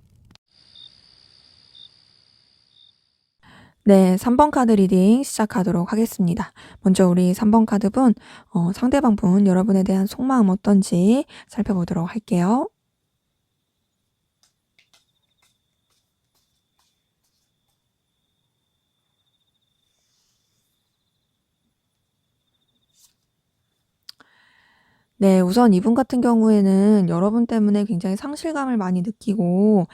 네, 3번 카드 리딩 시작하도록 하겠습니다. 먼저 우리 3번 카드분, 상대방 분 여러분에 대한 속마음 어떤지 살펴보도록 할게요. 네. 우선 이분 같은 경우에는 여러분 때문에 굉장히 상실감을 많이 느끼고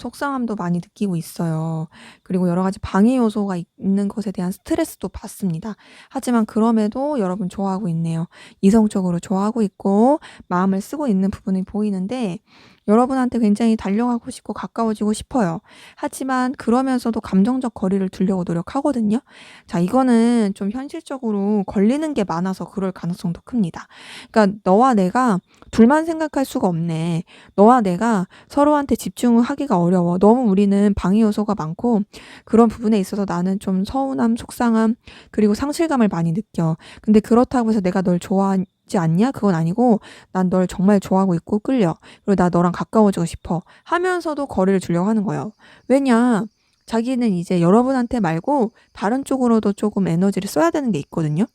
속상함도 많이 느끼고 있어요. 그리고 여러 가지 방해 요소가 있는 것에 대한 스트레스도 받습니다. 하지만 그럼에도 여러분 좋아하고 있네요. 이성적으로 좋아하고 있고 마음을 쓰고 있는 부분이 보이는데 여러분한테 굉장히 달려가고 싶고 가까워지고 싶어요. 하지만 그러면서도 감정적 거리를 두려고 노력하거든요. 자, 이거는 좀 현실적으로 걸리는 게 많아서 그럴 가능성도 큽니다. 그러니까 너와 내가 둘만 생각할 수가 없네. 너와 내가 서로한테 집중을 하기가 어려워. 너무 우리는 방해 요소가 많고 그런 부분에 있어서 나는 좀 서운함, 속상함, 그리고 상실감을 많이 느껴. 근데 그렇다고 해서 내가 널 좋아하지 않냐? 그건 아니고 난 널 정말 좋아하고 있고 끌려. 그리고 나 너랑 가까워지고 싶어. 하면서도 거리를 두려고 하는 거예요. 왜냐? 자기는 이제 여러분한테 말고 다른 쪽으로도 조금 에너지를 써야 되는 게 있거든요.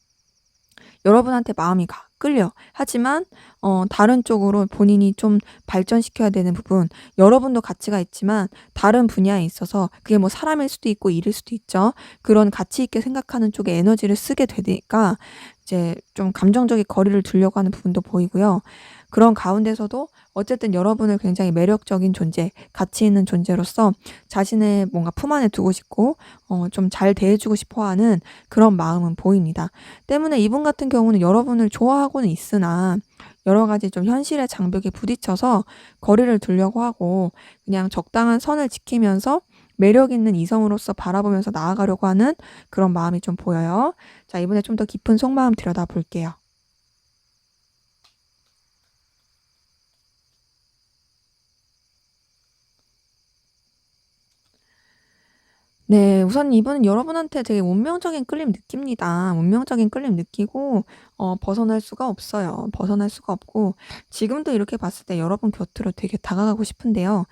여러분한테 마음이 끌려. 하지만 다른 쪽으로 본인이 좀 발전시켜야 되는 부분, 여러분도 가치가 있지만 다른 분야에 있어서 그게 뭐 사람일 수도 있고 일일 수도 있죠. 그런 가치 있게 생각하는 쪽에 에너지를 쓰게 되니까 이제 좀 감정적인 거리를 두려고 하는 부분도 보이고요. 그런 가운데서도 어쨌든 여러분을 굉장히 매력적인 존재, 가치 있는 존재로서 자신의 뭔가 품 안에 두고 싶고 좀 잘 대해 주고 싶어 하는 그런 마음은 보입니다. 때문에 이분 같은 경우는 여러분을 좋아하고는 있으나 여러 가지 좀 현실의 장벽에 부딪혀서 거리를 두려고 하고 그냥 적당한 선을 지키면서 매력 있는 이성으로서 바라보면서 나아가려고 하는 그런 마음이 좀 보여요. 자, 이번에 좀 더 깊은 속마음 들여다 볼게요. 네. 우선 이분은 여러분한테 되게 운명적인 끌림 느낍니다. 운명적인 끌림 느끼고 벗어날 수가 없어요. 벗어날 수가 없고 지금도 이렇게 봤을 때 여러분 곁으로 되게 다가가고 싶은데요.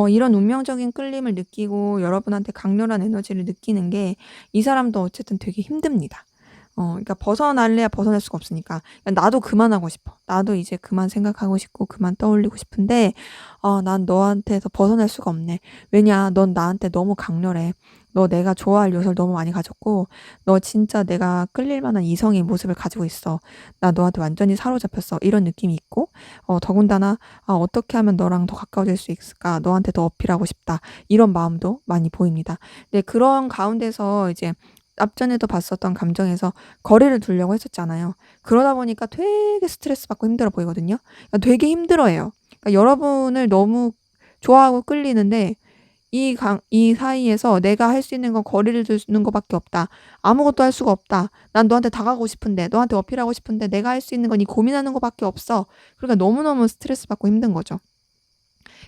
이런 운명적인 끌림을 느끼고 여러분한테 강렬한 에너지를 느끼는 게 이 사람도 어쨌든 되게 힘듭니다. 그러니까 벗어날래야 벗어날 수가 없으니까. 그러니까 나도 그만하고 싶어. 나도 이제 그만 생각하고 싶고 그만 떠올리고 싶은데 난 너한테서 벗어날 수가 없네. 왜냐 넌 나한테 너무 강렬해. 너 내가 좋아할 요소를 너무 많이 가졌고 너 진짜 내가 끌릴 만한 이성의 모습을 가지고 있어. 나 너한테 완전히 사로잡혔어. 이런 느낌이 있고 더군다나 '어떻게 하면 너랑 더 가까워질 수 있을까? 너한테 더 어필하고 싶다.' 이런 마음도 많이 보입니다. 네, 그런 가운데서 이제 앞전에도 봤었던 감정에서 거리를 두려고 했었잖아요. 그러다 보니까 되게 스트레스 받고 힘들어 보이거든요. 그러니까 되게 힘들어해요. 그러니까 여러분을 너무 좋아하고 끌리는데 이 사이에서 '내가 할 수 있는 건 거리를 두는 거밖에 없다. 아무것도 할 수가 없다. 난 너한테 다가가고 싶은데 너한테 어필하고 싶은데 내가 할 수 있는 건 이 고민하는 거밖에 없어.' 그러니까 너무너무 스트레스 받고 힘든 거죠.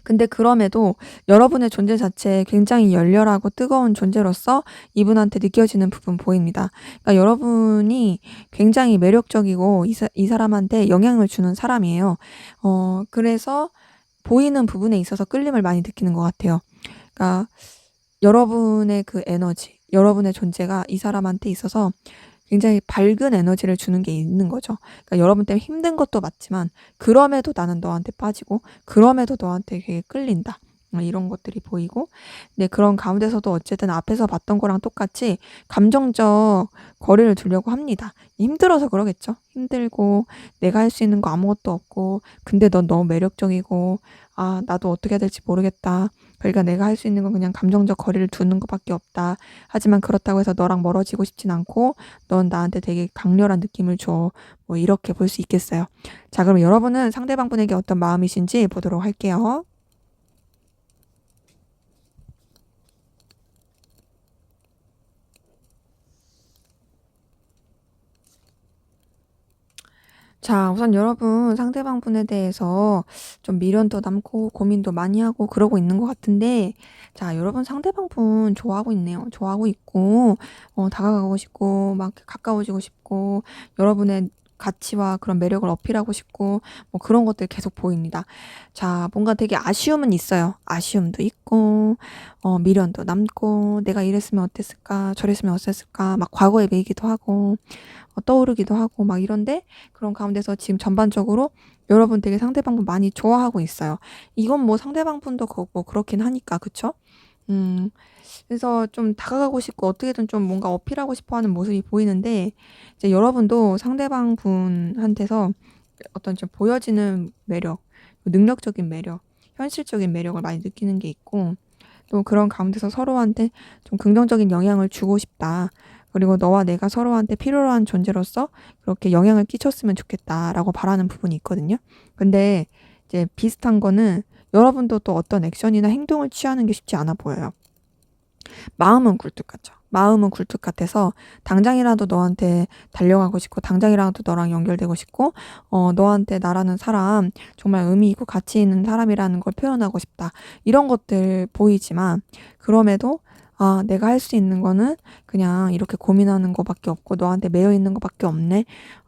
근데 그럼에도 여러분의 존재 자체에 굉장히 열렬하고 뜨거운 존재로서 이분한테 느껴지는 부분 보입니다. 그러니까 여러분이 굉장히 매력적이고 이 사람한테 영향을 주는 사람이에요. 그래서 보이는 부분에 있어서 끌림을 많이 느끼는 것 같아요. 그러니까 여러분의 그 에너지, 여러분의 존재가 이 사람한테 있어서 굉장히 밝은 에너지를 주는 게 있는 거죠. 그러니까 여러분 때문에 힘든 것도 맞지만 그럼에도 나는 너한테 빠지고 그럼에도 너한테 되게 끌린다. 이런 것들이 보이고 네, 그런 가운데서도 어쨌든 앞에서 봤던 거랑 똑같이 감정적 거리를 두려고 합니다. 힘들어서 그러겠죠. 힘들고 내가 할 수 있는 거 아무것도 없고 근데 넌 너무 매력적이고 나도 어떻게 해야 될지 모르겠다. 그러니까 내가 할 수 있는 건 그냥 감정적 거리를 두는 것밖에 없다. 하지만 그렇다고 해서 너랑 멀어지고 싶진 않고 넌 나한테 되게 강렬한 느낌을 줘. 뭐 이렇게 볼 수 있겠어요. 자, 그럼 여러분은 상대방분에게 어떤 마음이신지 보도록 할게요. 자, 우선 여러분 상대방 분에 대해서 좀 미련도 남고 고민도 많이 하고 그러고 있는 것 같은데, 자, 여러분 상대방 분 좋아하고 있네요. 좋아하고 있고, 다가가고 싶고, 막 가까워지고 싶고, 여러분의 가치와 그런 매력을 어필하고 싶고, 뭐 그런 것들 계속 보입니다. 자, 뭔가 되게 아쉬움은 있어요. 아쉬움도 있고, 미련도 남고, 내가 이랬으면 어땠을까, 저랬으면 어땠을까, 막 과거에 매이기도 하고, 떠오르기도 하고 막 이런데, 그런 가운데서 지금 전반적으로 여러분 되게 상대방분 많이 좋아하고 있어요. 이건 뭐 상대방분도 뭐 그렇긴 하니까, 그쵸? 음, 그래서 좀 다가가고 싶고 어떻게든 좀 뭔가 어필하고 싶어 하는 모습이 보이는데, 이제 여러분도 상대방 분한테서 어떤 좀 보여지는 매력, 능력적인 매력, 현실적인 매력을 많이 느끼는 게 있고, 또 그런 가운데서 서로한테 좀 긍정적인 영향을 주고 싶다. 그리고 너와 내가 서로한테 필요한 존재로서 그렇게 영향을 끼쳤으면 좋겠다라고 바라는 부분이 있거든요. 근데 이제 비슷한 거는, 여러분도 또 어떤 액션이나 행동을 취하는 게 쉽지 않아 보여요. 마음은 굴뚝 같죠. 마음은 굴뚝 같아서 당장이라도 너한테 달려가고 싶고, 당장이라도 너랑 연결되고 싶고, 너한테 나라는 사람 정말 의미 있고 가치 있는 사람이라는 걸 표현하고 싶다. 이런 것들 보이지만, 그럼에도 아, 내가 할 수 있는 거는 그냥 이렇게 고민하는 거밖에 없고 너한테 매여 있는 거밖에 없네.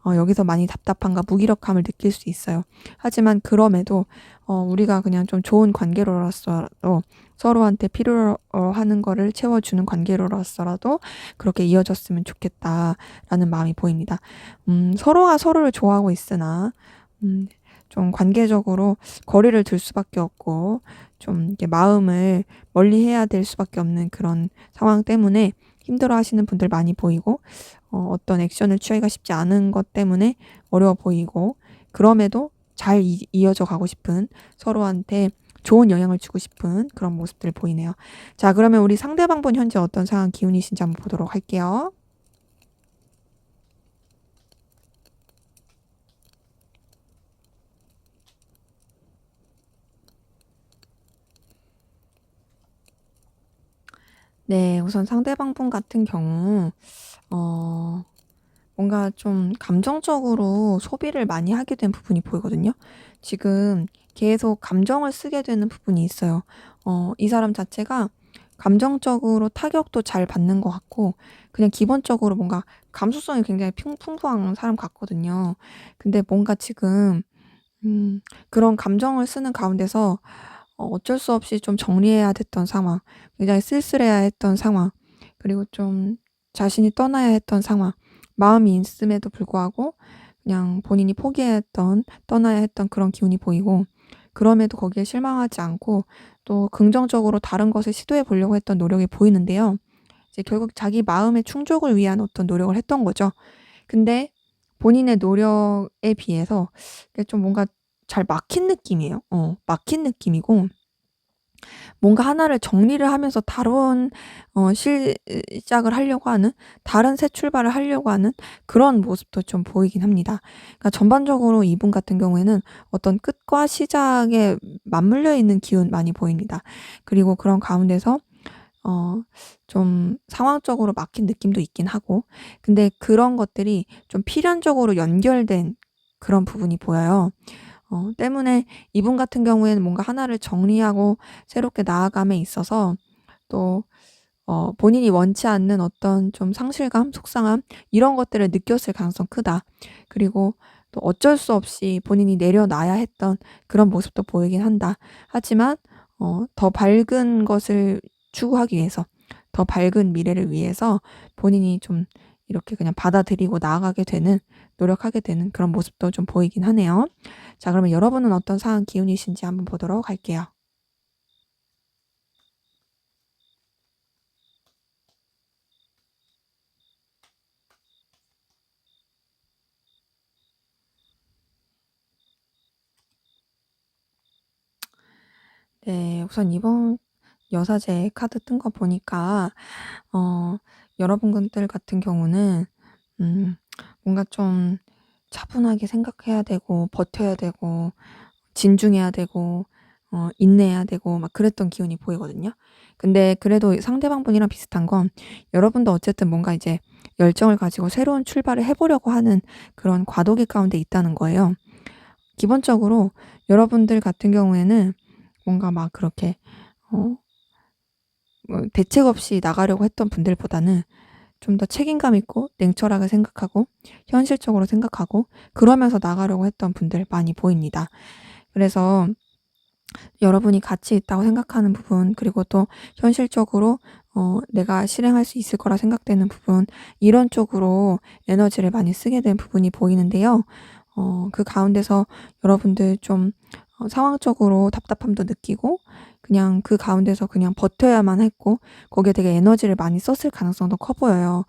여기서 많이 답답함과 무기력함을 느낄 수 있어요. 하지만 그럼에도 우리가 그냥 좀 좋은 관계로서도, 서로한테 필요로 하는 거를 채워주는 관계로서라도 그렇게 이어졌으면 좋겠다라는 마음이 보입니다. 서로가 서로를 좋아하고 있으나, 음, 좀 관계적으로 거리를 둘 수밖에 없고, 좀 이렇게 마음을 멀리 해야 될 수밖에 없는 그런 상황 때문에 힘들어 하시는 분들 많이 보이고, 어떤 액션을 취하기가 쉽지 않은 것 때문에 어려워 보이고, 그럼에도 잘 이어져 가고 싶은, 서로한테 좋은 영향을 주고 싶은 그런 모습들을 보이네요. 자, 그러면 우리 상대방 분 현재 어떤 상황 기운이신지 한번 보도록 할게요. 네, 우선 상대방 분 같은 경우, 어, 뭔가 좀 감정적으로 소비를 많이 하게 된 부분이 보이거든요. 지금 계속 감정을 쓰게 되는 부분이 있어요. 이 사람 자체가 감정적으로 타격도 잘 받는 것 같고, 그냥 기본적으로 뭔가 감수성이 굉장히 풍부한 사람 같거든요. 근데 뭔가 지금, 그런 감정을 쓰는 가운데서 어쩔 수 없이 좀 정리해야 됐던 상황, 굉장히 쓸쓸해야 했던 상황, 그리고 좀 자신이 떠나야 했던 상황, 마음이 있음에도 불구하고 그냥 본인이 포기해야 했던, 떠나야 했던 그런 기운이 보이고, 그럼에도 거기에 실망하지 않고 또 긍정적으로 다른 것을 시도해 보려고 했던 노력이 보이는데요. 이제 결국 자기 마음의 충족을 위한 어떤 노력을 했던 거죠. 근데 본인의 노력에 비해서 이게 좀 뭔가 잘 막힌 느낌이에요. 막힌 느낌이고, 뭔가 하나를 정리를 하면서 다른 시작을 하려고 하는, 다른 새 출발을 하려고 하는 그런 모습도 좀 보이긴 합니다. 그러니까 전반적으로 이분 같은 경우에는 어떤 끝과 시작에 맞물려 있는 기운 많이 보입니다. 그리고 그런 가운데서 어 좀 상황적으로 막힌 느낌도 있긴 하고, 근데 그런 것들이 좀 필연적으로 연결된 그런 부분이 보여요. 때문에 이분 같은 경우에는 뭔가 하나를 정리하고 새롭게 나아감에 있어서, 또 본인이 원치 않는 어떤 좀 상실감, 속상함, 이런 것들을 느꼈을 가능성 크다. 그리고 또 어쩔 수 없이 본인이 내려놔야 했던 그런 모습도 보이긴 한다. 하지만 더 밝은 것을 추구하기 위해서, 더 밝은 미래를 위해서 본인이 좀 이렇게 그냥 받아들이고 나아가게 되는, 노력하게 되는 그런 모습도 좀 보이긴 하네요. 자, 그러면 여러분은 어떤 상황 기운이신지 한번 보도록 할게요. 네, 우선 이번 여사제 카드 뜬 거 보니까, 어 여러분들 같은 경우는 음 뭔가 좀 차분하게 생각해야 되고, 버텨야 되고, 진중해야 되고, 인내해야 되고 막 그랬던 기운이 보이거든요. 근데 그래도 상대방분이랑 비슷한 건 여러분도 어쨌든 뭔가 이제 열정을 가지고 새로운 출발을 해 보려고 하는 그런 과도기 가운데 있다는 거예요. 기본적으로 여러분들 같은 경우에는 뭔가 막 그렇게 어 대책 없이 나가려고 했던 분들보다는 좀 더 책임감 있고 냉철하게 생각하고 현실적으로 생각하고 그러면서 나가려고 했던 분들 많이 보입니다. 그래서 여러분이 가치 있다고 생각하는 부분, 그리고 또 현실적으로 내가 실행할 수 있을 거라 생각되는 부분, 이런 쪽으로 에너지를 많이 쓰게 된 부분이 보이는데요. 그 가운데서 여러분들 좀 상황적으로 답답함도 느끼고 그냥 그 가운데서 그냥 버텨야만 했고 거기에 되게 에너지를 많이 썼을 가능성도 커 보여요.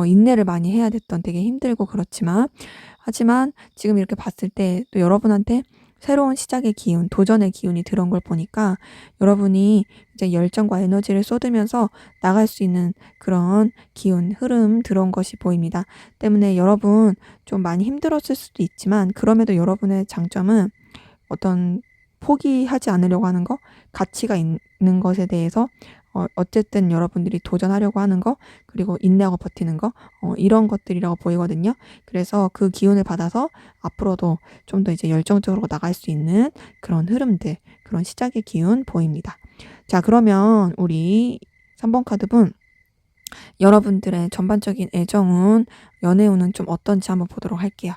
인내를 많이 해야 됐던, 되게 힘들고 그렇지만, 하지만 지금 이렇게 봤을 때 또 여러분한테 새로운 시작의 기운, 도전의 기운이 들어온 걸 보니까 여러분이 이제 열정과 에너지를 쏟으면서 나갈 수 있는 그런 기운, 흐름 들어온 것이 보입니다. 때문에 여러분 좀 많이 힘들었을 수도 있지만, 그럼에도 여러분의 장점은 어떤 포기하지 않으려고 하는 거, 가치가 있는 것에 대해서 어쨌든 여러분들이 도전하려고 하는 거, 그리고 인내하고 버티는 거, 이런 것들이라고 보이거든요. 그래서 그 기운을 받아서 앞으로도 좀 더 이제 열정적으로 나갈 수 있는 그런 흐름들, 그런 시작의 기운 보입니다. 자, 그러면 우리 3번 카드분, 여러분들의 전반적인 애정운, 연애운은 좀 어떤지 한번 보도록 할게요.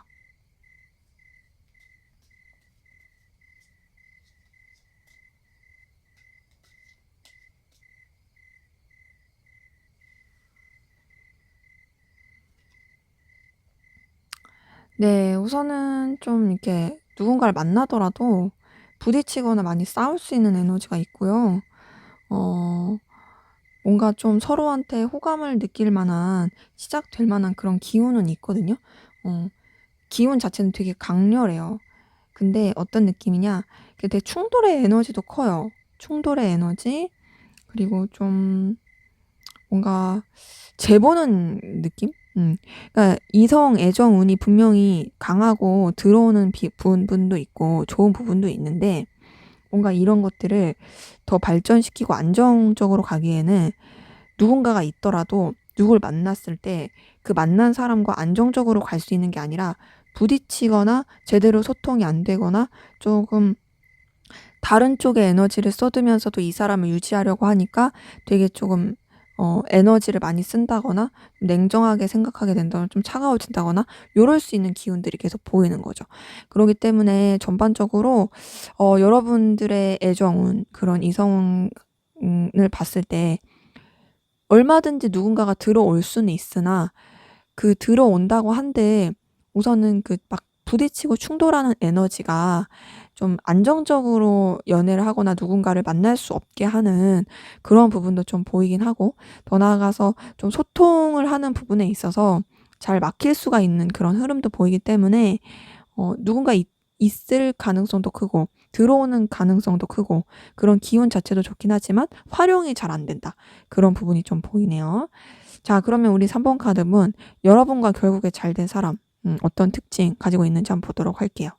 네. 우선은 좀 이렇게 누군가를 만나더라도 부딪히거나 많이 싸울 수 있는 에너지가 있고요. 어 뭔가 좀 서로한테 호감을 느낄 만한, 시작될 만한 그런 기운은 있거든요. 어 기운 자체는 되게 강렬해요. 근데 어떤 느낌이냐, 그게 되게 충돌의 에너지도 커요. 충돌의 에너지, 그리고 좀 뭔가 재보는 느낌? 그러니까 이성 애정 운이 분명히 강하고 들어오는 부분도 있고 좋은 부분도 있는데, 뭔가 이런 것들을 더 발전시키고 안정적으로 가기에는 누군가가 있더라도 누굴 만났을 때 그 만난 사람과 안정적으로 갈 수 있는 게 아니라 부딪히거나 제대로 소통이 안 되거나 조금 다른 쪽에 에너지를 쏟으면서도 이 사람을 유지하려고 하니까 되게 조금 에너지를 많이 쓴다거나 냉정하게 생각하게 된다거나 좀 차가워진다거나 요럴 수 있는 기운들이 계속 보이는 거죠. 그러기 때문에 전반적으로 여러분들의 애정운, 그런 이성을 봤을 때 얼마든지 누군가가 들어올 수는 있으나, 그 들어온다고 한들 우선은 그 막 부딪히고 충돌하는 에너지가 좀 안정적으로 연애를 하거나 누군가를 만날 수 없게 하는 그런 부분도 좀 보이긴 하고, 더 나아가서 좀 소통을 하는 부분에 있어서 잘 막힐 수가 있는 그런 흐름도 보이기 때문에 누군가 있을 가능성도 크고 들어오는 가능성도 크고, 그런 기운 자체도 좋긴 하지만 활용이 잘 안 된다, 그런 부분이 좀 보이네요. 자, 그러면 우리 3번 카드는 여러분과 결국에 잘 된 사람, 어떤 특징 가지고 있는지 한번 보도록 할게요.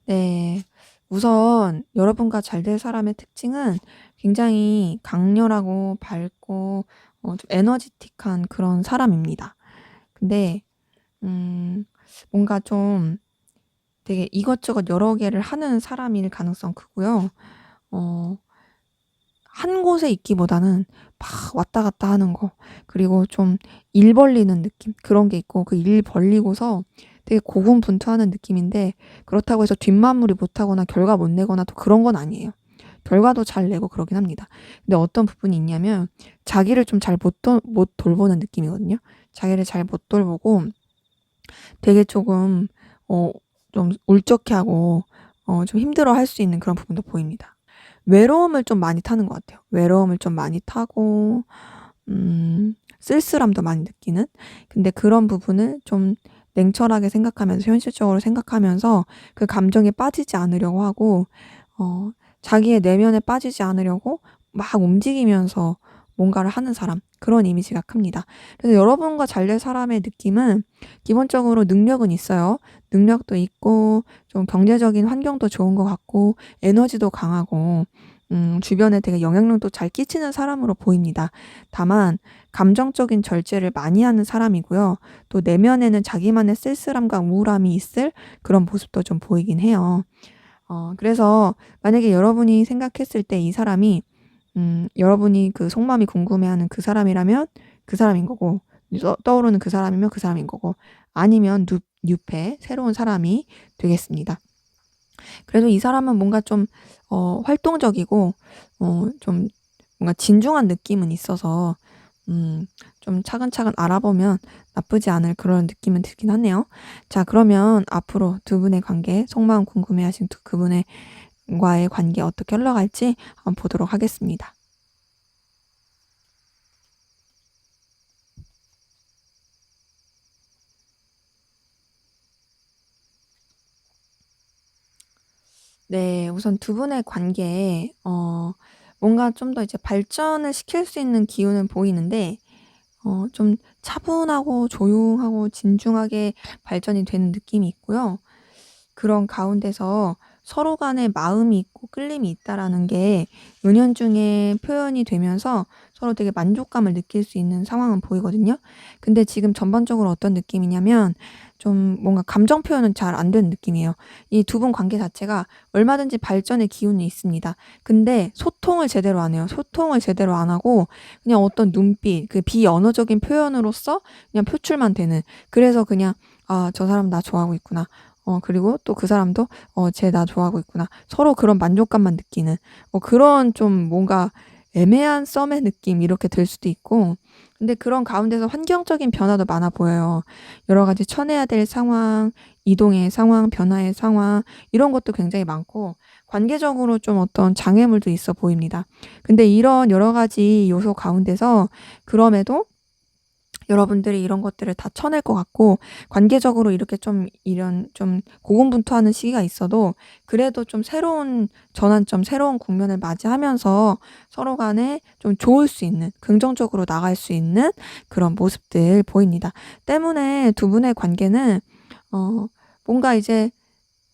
네. 우선 여러분과 잘 될 사람의 특징은 굉장히 강렬하고 밝고 좀 에너지틱한 그런 사람입니다. 근데 음 뭔가 좀 되게 이것저것 여러 개를 하는 사람일 가능성 크고요. 어 한 곳에 있기보다는 막 왔다 갔다 하는 거, 그리고 좀 일 벌리는 느낌, 그런 게 있고, 그 일 벌리고서 되게 고군분투하는 느낌인데, 그렇다고 해서 뒷마무리 못하거나 결과 못 내거나 또 그런 건 아니에요. 결과도 잘 내고 그러긴 합니다. 근데 어떤 부분이 있냐면 자기를 좀 잘 못 돌보는 느낌이거든요. 자기를 잘 못 돌보고 되게 조금 어 좀 울적해하고 좀 힘들어할 수 있는 그런 부분도 보입니다. 외로움을 좀 많이 타는 것 같아요. 외로움을 좀 많이 타고 쓸쓸함도 많이 느끼는? 근데 그런 부분을 좀 냉철하게 생각하면서 현실적으로 생각하면서 그 감정에 빠지지 않으려고 하고, 자기의 내면에 빠지지 않으려고 막 움직이면서 뭔가를 하는 사람, 그런 이미지가 큽니다. 그래서 여러분과 잘 될 사람의 느낌은 기본적으로 능력은 있어요. 능력도 있고 좀 경제적인 환경도 좋은 것 같고 에너지도 강하고 주변에 되게 영향력도 잘 끼치는 사람으로 보입니다. 다만 감정적인 절제를 많이 하는 사람이고요. 또 내면에는 자기만의 쓸쓸함과 우울함이 있을 그런 모습도 좀 보이긴 해요. 그래서 만약에 여러분이 생각했을 때 이 사람이 여러분이 그 속마음이 궁금해하는 그 사람이라면 그 사람인 거고, 떠오르는 그 사람이면 그 사람인 거고, 아니면 뉴페 새로운 사람이 되겠습니다. 그래도 이 사람은 뭔가 좀 활동적이고 좀 뭔가 진중한 느낌은 있어서 좀 차근차근 알아보면 나쁘지 않을 그런 느낌은 들긴 하네요. 자, 그러면 앞으로 두 분의 관계, 속마음 궁금해하신 그분의 과의 관계 어떻게 흘러갈지 한번 보도록 하겠습니다. 네. 우선 두 분의 관계에 뭔가 좀 더 이제 발전을 시킬 수 있는 기운은 보이는데 좀 차분하고 조용하고 진중하게 발전이 되는 느낌이 있고요. 그런 가운데서 서로 간에 마음이 있고 끌림이 있다라는 게 은연중에 표현이 되면서 서로 되게 만족감을 느낄 수 있는 상황은 보이거든요. 근데 지금 전반적으로 어떤 느낌이냐면 좀 뭔가 감정 표현은 잘 안 되는 느낌이에요. 이 두 분 관계 자체가 얼마든지 발전의 기운이 있습니다. 근데 소통을 제대로 안 해요. 소통을 제대로 안 하고 그냥 어떤 눈빛, 그 비언어적인 표현으로서 그냥 표출만 되는. 그래서 그냥 '아 저 사람 나 좋아하고 있구나.' 그리고 또 그 사람도 쟤 나 좋아하고 있구나.' 서로 그런 만족감만 느끼는 그런 좀 뭔가 애매한 썸의 느낌 이렇게 들 수도 있고, 근데 그런 가운데서 환경적인 변화도 많아 보여요. 여러 가지 쳐내야 될 상황, 이동의 상황, 변화의 상황 이런 것도 굉장히 많고 관계적으로 좀 어떤 장애물도 있어 보입니다. 근데 이런 여러 가지 요소 가운데서 그럼에도 여러분들이 이런 것들을 다 쳐낼 것 같고 관계적으로 이렇게 좀 이런 좀 고군분투하는 시기가 있어도 그래도 좀 새로운 전환점, 새로운 국면을 맞이하면서 서로 간에 좀 좋을 수 있는, 긍정적으로 나갈 수 있는 그런 모습들 보입니다. 때문에 두 분의 관계는 뭔가 이제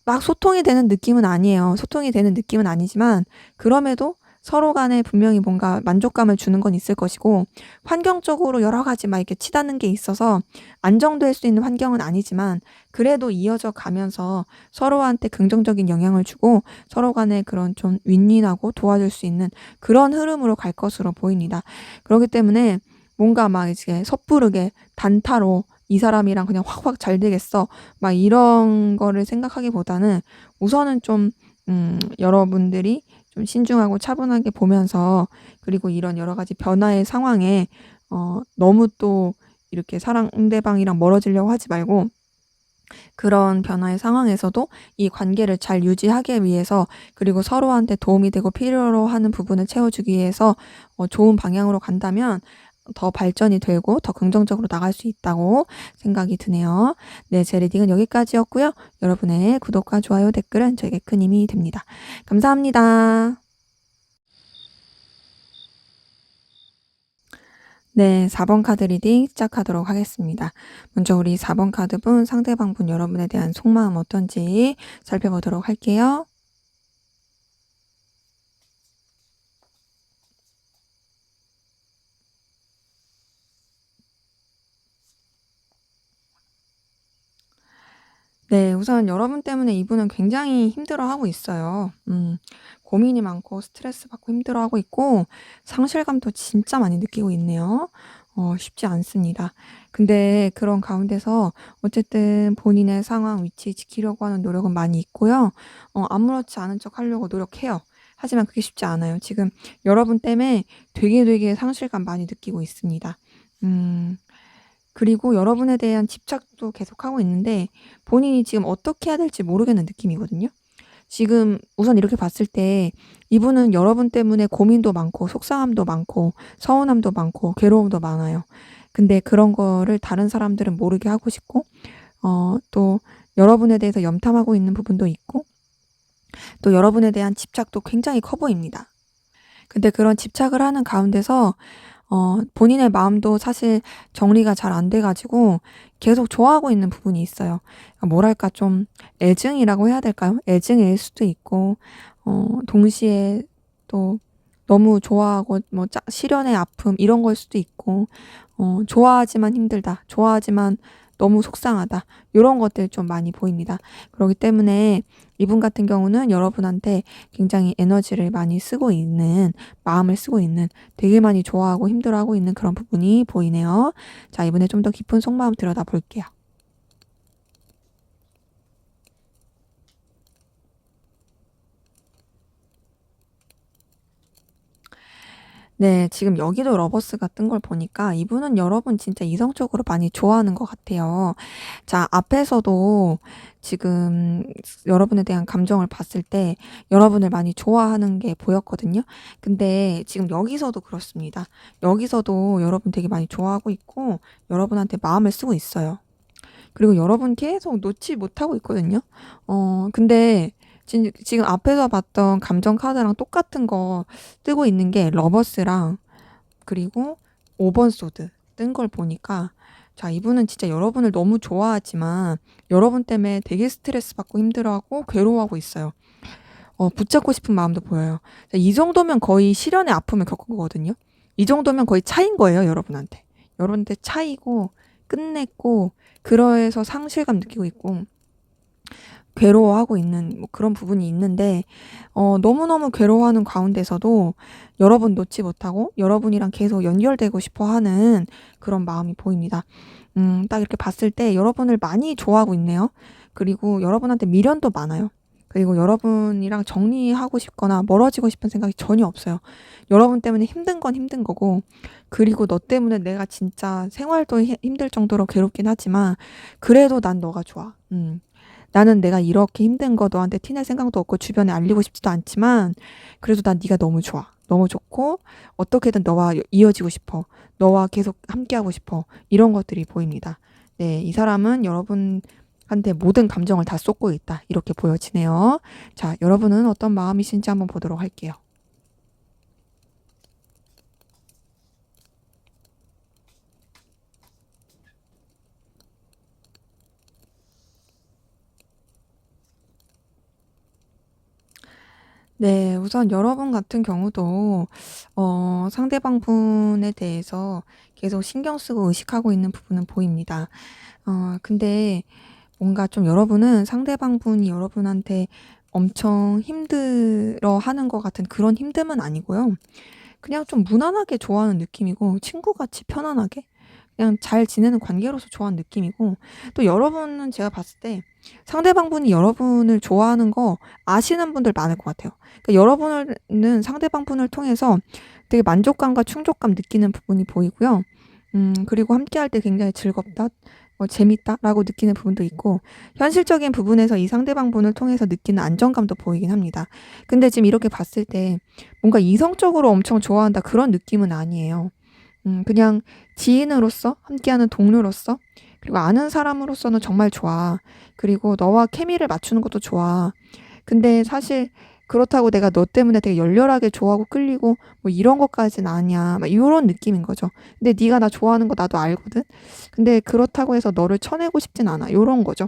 막 소통이 되는 느낌은 아니에요. 소통이 되는 느낌은 아니지만 그럼에도 서로 간에 분명히 뭔가 만족감을 주는 건 있을 것이고, 환경적으로 여러 가지 막 이렇게 치닫는 게 있어서 안정될 수 있는 환경은 아니지만 그래도 이어져 가면서 서로한테 긍정적인 영향을 주고 서로 간에 그런 좀 윈윈하고 도와줄 수 있는 그런 흐름으로 갈 것으로 보입니다. 그렇기 때문에 뭔가 막 이제 섣부르게 단타로 '이 사람이랑 그냥 확확 잘 되겠어.' 막 이런 거를 생각하기보다는 우선은 좀 여러분들이 좀 신중하고 차분하게 보면서, 그리고 이런 여러 가지 변화의 상황에 너무 또 이렇게 상대방이랑 멀어지려고 하지 말고 그런 변화의 상황에서도 이 관계를 잘 유지하기 위해서, 그리고 서로한테 도움이 되고 필요로 하는 부분을 채워주기 위해서 좋은 방향으로 간다면 더 발전이 되고 더 긍정적으로 나갈 수 있다고 생각이 드네요. 네, 제 리딩은 여기까지였고요. 여러분의 구독과 좋아요, 댓글은 저에게 큰 힘이 됩니다. 감사합니다. 네, 4번 카드 리딩 시작하도록 하겠습니다. 먼저 우리 4번 카드분, 상대방 분 여러분에 대한 속마음 어떤지 살펴보도록 할게요. 네, 우선 여러분 때문에 이분은 굉장히 힘들어하고 있어요. 고민이 많고 스트레스 받고 힘들어하고 있고 상실감도 진짜 많이 느끼고 있네요. 쉽지 않습니다. 근데 그런 가운데서 어쨌든 본인의 상황, 위치 지키려고 하는 노력은 많이 있고요. 아무렇지 않은 척 하려고 노력해요. 하지만 그게 쉽지 않아요. 지금 여러분 때문에 되게 상실감 많이 느끼고 있습니다. 음. 그리고 여러분에 대한 집착도 계속하고 있는데 본인이 지금 어떻게 해야 될지 모르겠는 느낌이거든요. 지금 우선 이렇게 봤을 때 이분은 여러분 때문에 고민도 많고 속상함도 많고 서운함도 많고 괴로움도 많아요. 근데 그런 거를 다른 사람들은 모르게 하고 싶고 또 여러분에 대해서 염탐하고 있는 부분도 있고 또 여러분에 대한 집착도 굉장히 커 보입니다. 근데 그런 집착을 하는 가운데서 본인의 마음도 사실 정리가 잘 안 돼 가지고 계속 좋아하고 있는 부분이 있어요. 뭐랄까 좀 애증이라고 해야 될까요? 애증일 수도 있고 동시에 또 너무 좋아하고 뭐 시련의 아픔 이런 걸 수도 있고 좋아하지만 힘들다. 좋아하지만 너무 속상하다. 요런 것들 좀 많이 보입니다. 그러기 때문에 이분 같은 경우는 여러분한테 굉장히 에너지를 많이 쓰고 있는, 마음을 쓰고 있는, 되게 많이 좋아하고 힘들어하고 있는 그런 부분이 보이네요. 자, 이번에 좀 더 깊은 속마음 들여다볼게요. 네. 지금 여기도 러버스가 뜬 걸 보니까 이분은 여러분 진짜 이성적으로 많이 좋아하는 것 같아요. 자, 앞에서도 지금 여러분에 대한 감정을 봤을 때 여러분을 많이 좋아하는 게 보였거든요. 근데 지금 여기서도 그렇습니다. 여기서도 여러분 되게 많이 좋아하고 있고 여러분한테 마음을 쓰고 있어요. 그리고 여러분 계속 놓지 못하고 있거든요. 근데 지금 앞에서 봤던 감정 카드랑 똑같은 거 뜨고 있는 게 러버스랑 그리고 5번 소드 뜬 걸 보니까 자, 이분은 진짜 여러분을 너무 좋아하지만 여러분 때문에 되게 스트레스 받고 힘들어하고 괴로워하고 있어요. 붙잡고 싶은 마음도 보여요. 자, 이 정도면 거의 실연의 아픔을 겪은 거거든요. 이 정도면 거의 차인 거예요, 여러분한테. 여러분한테 차이고 끝냈고 그러해서 상실감 느끼고 있고 괴로워하고 있는 뭐 그런 부분이 있는데 너무너무 괴로워하는 가운데서도 여러분 놓지 못하고 여러분이랑 계속 연결되고 싶어 하는 그런 마음이 보입니다. 딱 이렇게 봤을 때 여러분을 많이 좋아하고 있네요. 그리고 여러분한테 미련도 많아요. 그리고 여러분이랑 정리하고 싶거나 멀어지고 싶은 생각이 전혀 없어요. 여러분 때문에 힘든 건 힘든 거고, 그리고 너 때문에 내가 진짜 생활도 힘들 정도로 괴롭긴 하지만, 그래도 난 너가 좋아. 나는 내가 이렇게 힘든 거 너한테 티낼 생각도 없고 주변에 알리고 싶지도 않지만 그래도 난 네가 너무 좋아. 너무 좋고 어떻게든 너와 이어지고 싶어. 너와 계속 함께하고 싶어. 이런 것들이 보입니다. 네, 이 사람은 여러분한테 모든 감정을 다 쏟고 있다. 이렇게 보여지네요. 자, 여러분은 어떤 마음이신지 한번 보도록 할게요. 네. 우선 여러분 같은 경우도 상대방 분에 대해서 계속 신경 쓰고 의식하고 있는 부분은 보입니다. 근데 뭔가 좀 여러분은 상대방 분이 여러분한테 엄청 힘들어하는 것 같은 그런 힘듦은 아니고요. 그냥 좀 무난하게 좋아하는 느낌이고 친구같이 편안하게 그냥 잘 지내는 관계로서 좋아하는 느낌이고 또 여러분은 제가 봤을 때 상대방 분이 여러분을 좋아하는 거 아시는 분들 많을 것 같아요. 그러니까 여러분은 상대방 분을 통해서 되게 만족감과 충족감 느끼는 부분이 보이고요. 그리고 함께할 때 굉장히 즐겁다, 재밌다라고 느끼는 부분도 있고 현실적인 부분에서 이 상대방 분을 통해서 느끼는 안정감도 보이긴 합니다. 근데 지금 이렇게 봤을 때 뭔가 이성적으로 엄청 좋아한다 그런 느낌은 아니에요. 그냥 지인으로서, 함께하는 동료로서, 그리고 아는 사람으로서는 정말 좋아. 그리고 너와 케미를 맞추는 것도 좋아. 근데 사실 그렇다고 내가 너 때문에 되게 열렬하게 좋아하고 끌리고 뭐 이런 것까진 아니야. 막 요런 느낌인 거죠. 근데 네가 나 좋아하는 거 나도 알거든. 근데 그렇다고 해서 너를 쳐내고 싶진 않아. 요런 거죠.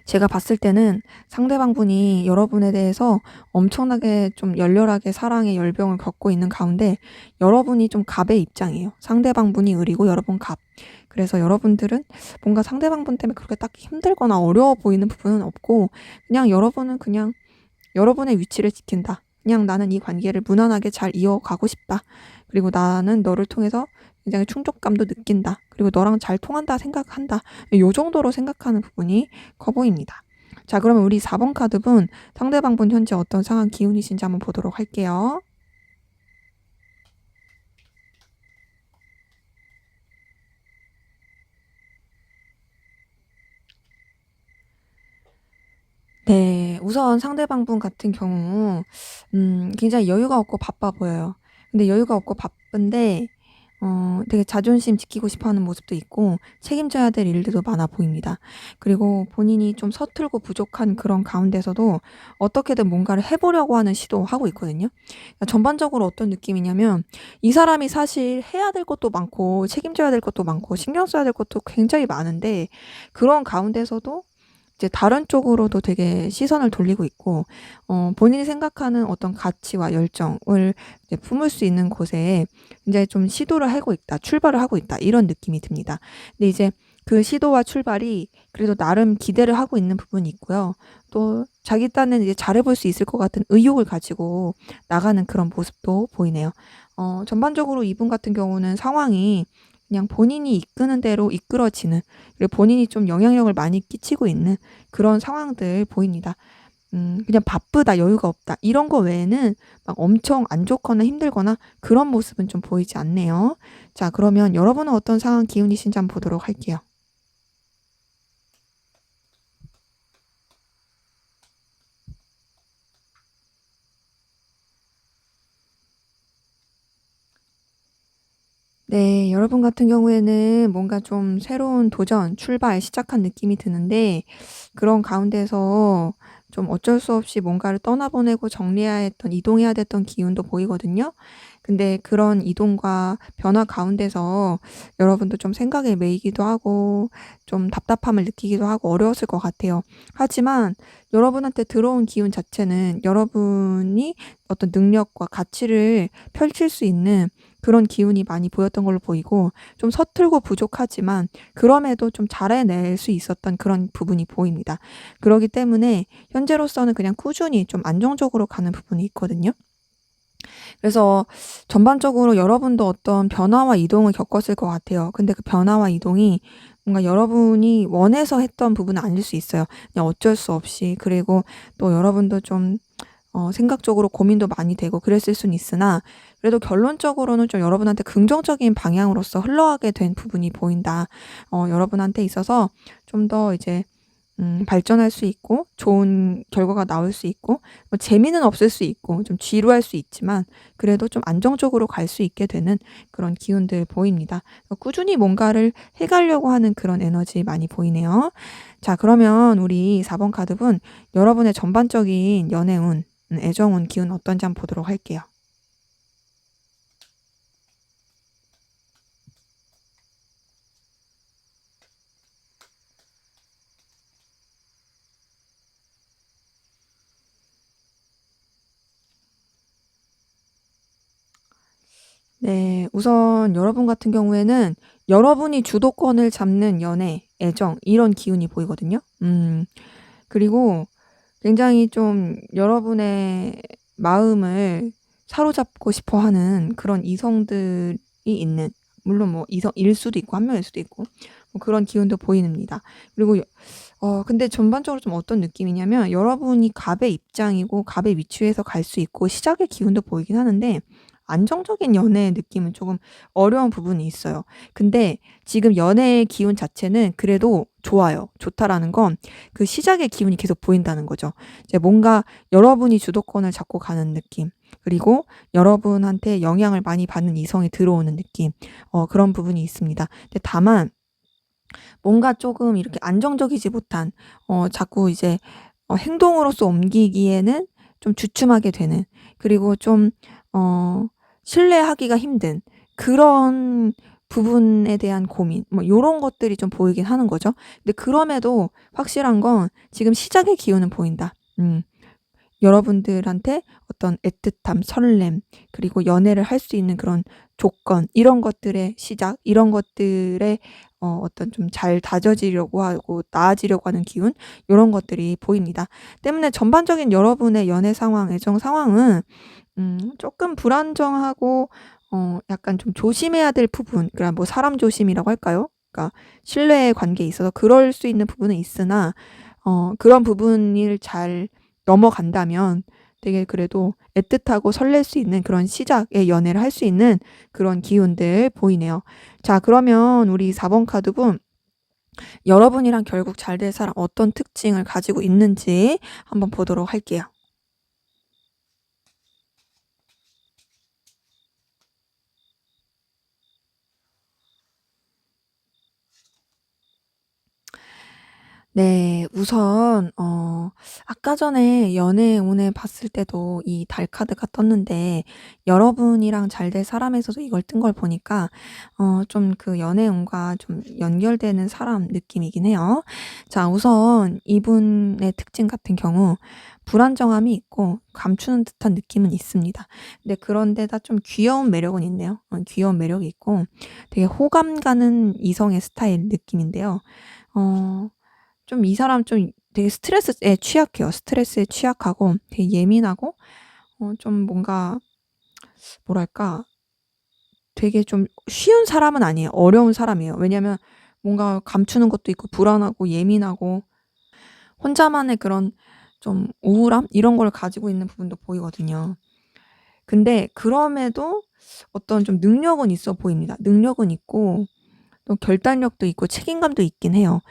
제가 봤을 때는 상대방 분이 여러분에 대해서 엄청나게 좀 열렬하게 사랑의 열병을 겪고 있는 가운데 여러분이 좀 갑의 입장이에요. 상대방 분이 을이고 여러분 갑. 그래서 여러분들은 뭔가 상대방 분 때문에 그렇게 딱히 힘들거나 어려워 보이는 부분은 없고 그냥 여러분은 그냥 여러분의 위치를 지킨다. 그냥 나는 이 관계를 무난하게 잘 이어가고 싶다. 그리고 나는 너를 통해서 굉장히 충족감도 느낀다. 그리고 너랑 잘 통한다 생각한다. 요 정도로 생각하는 부분이 커 보입니다. 자, 그러면 우리 4번 카드분 상대방 분 현재 어떤 상황 기운이신지 한번 보도록 할게요. 네. 우선 상대방 분 같은 경우 굉장히 여유가 없고 바빠 보여요. 근데 여유가 없고 바쁜데 되게 자존심 지키고 싶어 하는 모습도 있고 책임져야 될 일들도 많아 보입니다. 그리고 본인이 좀 서툴고 부족한 그런 가운데서도 어떻게든 뭔가를 해 보려고 하는 시도하고 있거든요. 그러니까 전반적으로 어떤 느낌이냐면 이 사람이 사실 해야 될 것도 많고 책임져야 될 것도 많고 신경 써야 될 것도 굉장히 많은데 그런 가운데서도 이제 다른 쪽으로도 되게 시선을 돌리고 있고 본인이 생각하는 어떤 가치와 열정을 이제 품을 수 있는 곳에 인제 좀 시도를 하고 있다. 출발을 하고 있다. 이런 느낌이 듭니다. 근데 이제 그 시도와 출발이 그래도 나름 기대를 하고 있는 부분이 있고요. 또 자기 딴에는 이제 잘해 볼 수 있을 것 같은 의욕을 가지고 나가는 그런 모습도 보이네요. 전반적으로 이분 같은 경우는 상황이 그냥 본인이 이끄는 대로 이끌어지는, 그리고 본인이 좀 영향력을 많이 끼치고 있는 그런 상황들 보입니다. 그냥 '바쁘다. 여유가 없다.' 이런 거 외에는 막 엄청 안 좋거나 힘들거나 그런 모습은 좀 보이지 않네요. 자, 그러면 여러분은 어떤 상황 기운이신지 한번 보도록 할게요. 네. 여러분 같은 경우에는 뭔가 좀 새로운 도전, 출발, 시작한 느낌이 드는데 그런 가운데서 좀 어쩔 수 없이 뭔가를 떠나보내고 정리해야 했던, 이동해야 됐던 기운도 보이거든요. 근데 그런 이동과 변화 가운데서 여러분도 좀 생각에 매이기도 하고 좀 답답함을 느끼기도 하고 어려웠을 것 같아요. 하지만 여러분한테 들어온 기운 자체는 여러분이 어떤 능력과 가치를 펼칠 수 있는 그런 기운이 많이 보였던 걸로 보이고, 좀 서툴고 부족하지만 그럼에도 좀 잘해낼 수 있었던 그런 부분이 보입니다. 그러기 때문에 현재로서는 그냥 꾸준히 좀 안정적으로 가는 부분이 있거든요. 그래서 전반적으로 여러분도 어떤 변화와 이동을 겪었을 것 같아요. 근데 그 변화와 이동이 뭔가 여러분이 원해서 했던 부분은 아닐 수 있어요. 그냥 어쩔 수 없이. 그리고 또 여러분도 좀 생각적으로 고민도 많이 되고 그랬을 수는 있으나 그래도 결론적으로는 좀 여러분한테 긍정적인 방향으로서 흘러가게 된 부분이 보인다. 여러분한테 있어서 좀 더 이제 발전할 수 있고 좋은 결과가 나올 수 있고, 뭐 재미는 없을 수 있고 좀 지루할 수 있지만 그래도 좀 안정적으로 갈 수 있게 되는 그런 기운들 보입니다. 꾸준히 뭔가를 해 가려고 하는 그런 에너지 많이 보이네요. 자, 그러면 우리 4번 카드분, 여러분의 전반적인 연애운, 애정운 기운 어떤지 한번 보도록 할게요. 네. 우선 여러분 같은 경우에는 여러분이 주도권을 잡는 연애, 애정 이런 기운이 보이거든요. 그리고 굉장히 좀 여러분의 마음을 사로잡고 싶어 하는 그런 이성들이 있는, 물론 뭐 이성일 수도 있고 한 명일 수도 있고 뭐 그런 기운도 보입니다. 그리고 근데 전반적으로 좀 어떤 느낌이냐면 여러분이 갑의 입장이고 갑의 위치에서 갈 수 있고 시작의 기운도 보이긴 하는데 안정적인 연애의 느낌은 조금 어려운 부분이 있어요. 근데 지금 연애의 기운 자체는 그래도 좋아요. 좋다라는 건 그 시작의 기운이 계속 보인다는 거죠. 이제 뭔가 여러분이 주도권을 잡고 가는 느낌, 그리고 여러분한테 영향을 많이 받는 이성이 들어오는 느낌, 그런 부분이 있습니다. 근데 다만 뭔가 조금 이렇게 안정적이지 못한, 자꾸 이제 행동으로서 옮기기에는 좀 주춤하게 되는, 그리고 좀 신뢰하기가 힘든 그런 부분에 대한 고민, 뭐 요런 것들이 좀 보이긴 하는 거죠. 근데 그럼에도 확실한 건 지금 시작의 기운은 보인다. 여러분들한테 어떤 애틋함, 설렘, 그리고 연애를 할 수 있는 그런 조건, 이런 것들의 시작, 이런 것들의 어떤 좀 잘 다져지려고 하고 나아지려고 하는 기운, 요런 것들이 보입니다. 때문에 전반적인 여러분의 연애 상황, 애정 상황은 쪼끔 불안정하고 약간 좀 조심해야 될 부분, 그러니까 뭐 사람 조심이라고 할까요? 그러니까 신뢰의 관계에 있어서 그럴 수 있는 부분은 있으나 그런 부분을 잘 넘어간다면 되게 그래도 애틋하고 설렐 수 있는 그런 시작의 연애를 할 수 있는 그런 기운들 보이네요. 자, 그러면 우리 4번 카드분, 여러분이랑 결국 잘 될 사람 어떤 특징을 가지고 있는지 한번 보도록 할게요. 네. 우선 아까 전에 연애운을 봤을 때도 이 달 카드가 떴는데 여러분이랑 잘 될 사람에서도 이걸 뜬 걸 보니까 좀 그 연애운과 좀 연결되는 사람 느낌이긴 해요. 자, 우선 이분의 특징 같은 경우 불안정함이 있고 감추는 듯한 느낌은 있습니다. 근데 그런데다 좀 귀여운 매력은 있네요. 귀여운 매력이 있고 되게 호감 가는 이성의 스타일 느낌인데요. 어 좀 이 사람 좀 되게 스트레스에 취약해요. 스트레스에 취약하고 되게 예민하고 좀 뭔가 뭐랄까 되게 좀 쉬운 사람은 아니에요. 어려운 사람이에요. 왜냐면 뭔가 감추는 것도 있고 불안하고 예민하고 혼자만의 그런 좀 우울함 이런 걸 가지고 있는 부분도 보이거든요. 근데 그럼에도 어떤 좀 능력은 있어 보입니다. 능력은 있고 또 결단력도 있고 책임감도 있긴 해요.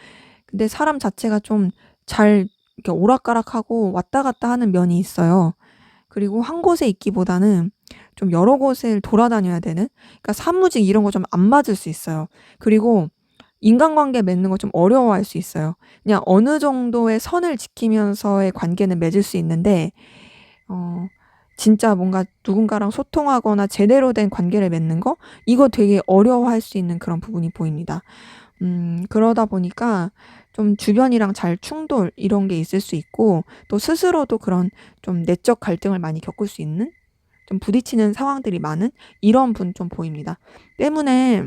근데 사람 자체가 좀 잘 이렇게 오락가락하고 왔다 갔다 하는 면이 있어요. 그리고 한 곳에 있기보다는 좀 여러 곳을 돌아다녀야 되는, 그러니까 사무직 이런 거 좀 안 맞을 수 있어요. 그리고 인간관계 맺는 거 좀 어려워할 수 있어요. 그냥 어느 정도의 선을 지키면서의 관계는 맺을 수 있는데 어 진짜 뭔가 누군가랑 소통하거나 제대로 된 관계를 맺는 거 이거 되게 어려워할 수 있는 그런 부분이 보입니다. 그러다 보니까 좀 주변이랑 잘 충돌 이런 게 있을 수 있고 또 스스로도 그런 좀 내적 갈등을 많이 겪을 수 있는 좀 부딪히는 상황들이 많은 이런 분 좀 보입니다. 때문에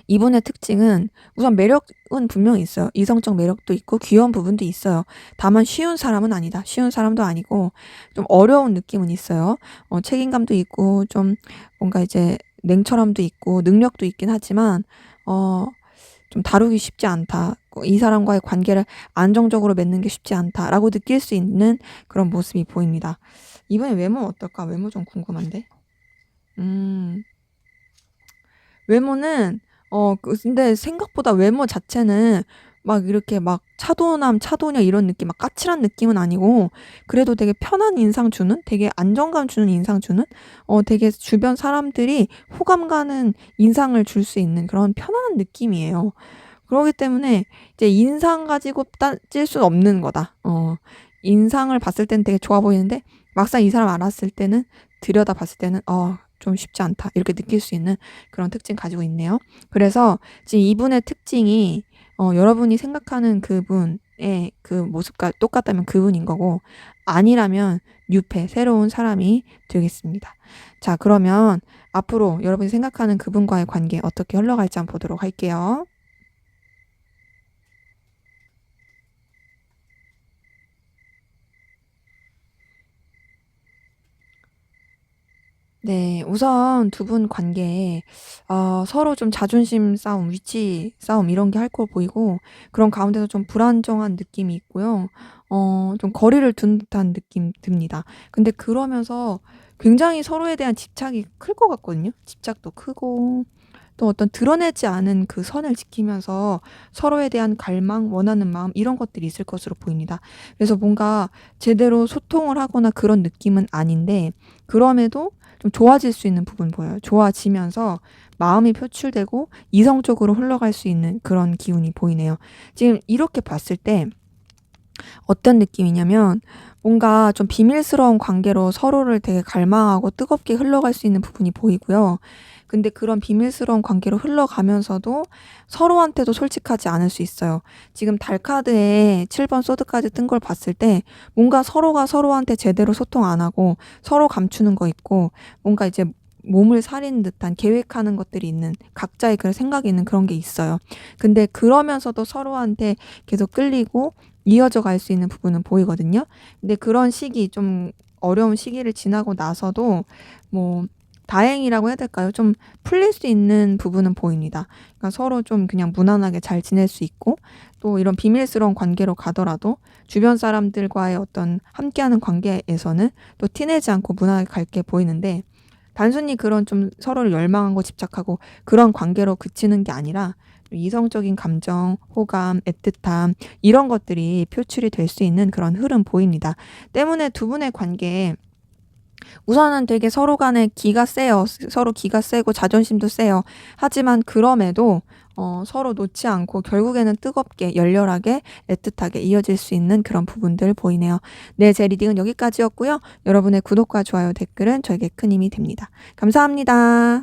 이분의 특징은 우선 매력은 분명히 있어요. 이성적 매력도 있고 귀여운 부분도 있어요. 다만 쉬운 사람은 아니다. 쉬운 사람도 아니고 좀 어려운 느낌은 있어요. 책임감도 있고 좀 뭔가 이제 냉철함도 있고 능력도 있긴 하지만 어 좀 '다루기 쉽지 않다. 이 사람과의 관계를 안정적으로 맺는 게 쉽지 않다.'라고 느낄 수 있는 그런 모습이 보입니다. 이분의 외모는 어떨까? 외모 좀 궁금한데. 음. 외모는 근데 생각보다 외모 자체는 막 이렇게 막 차도남, 차도녀 이런 느낌 막 까칠한 느낌은 아니고 그래도 되게 편한 인상 주는 되게 안정감 주는 인상 주는 되게 주변 사람들이 호감 가는 인상을 줄 수 있는 그런 편안한 느낌이에요. 그러기 때문에 이제 '인상 가지고 따질 수 없는 거다.' 인상을 봤을 때는 되게 좋아 보이는데 막상 이 사람 알았을 때는 들여다봤을 때는 '좀 쉽지 않다.' 이렇게 느낄 수 있는 그런 특징 가지고 있네요. 그래서 지금 이분의 특징이 여러분이 생각하는 그분의 그 모습과 똑같다면 그분인 거고 아니라면 뉴페 새로운 사람이 되겠습니다. 자, 그러면 앞으로 여러분이 생각하는 그분과의 관계 어떻게 흘러갈지 한번 보도록 할게요. 네. 우선 두 분 관계에 서로 좀 자존심 싸움, 위치 싸움 이런 게 할 거 보이고 그런 가운데서 좀 불안정한 느낌이 있고요. 좀 거리를 둔 듯한 느낌 듭니다. 근데 그러면서 굉장히 서로에 대한 집착이 클 것 같거든요. 집착도 크고 또 어떤 드러내지 않은 그 선을 지키면서 서로에 대한 갈망, 원하는 마음 이런 것들이 있을 것으로 보입니다. 그래서 뭔가 제대로 소통을 하거나 그런 느낌은 아닌데 그럼에도 좀 좋아질 수 있는 부분 보여요. 좋아지면서 마음이 표출되고 이성적으로 흘러갈 수 있는 그런 기운이 보이네요. 지금 이렇게 봤을 때 어떤 느낌이냐면 뭔가 좀 비밀스러운 관계로 서로를 되게 갈망하고 뜨겁게 흘러갈 수 있는 부분이 보이고요. 근데 그런 비밀스러운 관계로 흘러가면서도 서로한테도 솔직하지 않을 수 있어요. 지금 달 카드에 7번 소드까지 뜬 걸 봤을 때 뭔가 서로가 서로한테 제대로 소통 안 하고 서로 감추는 거 있고 뭔가 이제 몸을 사리는 듯한 계획하는 것들이 있는 각자의 그런 생각이 있는 그런 게 있어요. 근데 그러면서도 서로한테 계속 끌리고 이어져 갈 수 있는 부분은 보이거든요. 근데 그런 시기 좀 어려운 시기를 지나고 나서도 뭐 다행이라고 해야 될까요? 좀 풀릴 수 있는 부분은 보입니다. 그러니까 서로 좀 그냥 무난하게 잘 지낼 수 있고 또 이런 비밀스러운 관계로 가더라도 주변 사람들과의 어떤 함께하는 관계에서는 또 티내지 않고 무난하게 갈 게 보이는데 단순히 그런 좀 서로를 열망하고 집착하고 그런 관계로 그치는 게 아니라 이성적인 감정, 호감, 애틋함 이런 것들이 표출이 될 수 있는 그런 흐름 보입니다. 때문에 두 분의 관계에 우선은 되게 서로 간에 기가 세요. 서로 기가 세고 자존심도 세요. 하지만 그럼에도 서로 놓지 않고 결국에는 뜨겁게 열렬하게 애틋하게 이어질 수 있는 그런 부분들 보이네요. 네, 제 리딩은 여기까지였고요. 여러분의 구독과 좋아요, 댓글은 저에게 큰 힘이 됩니다. 감사합니다.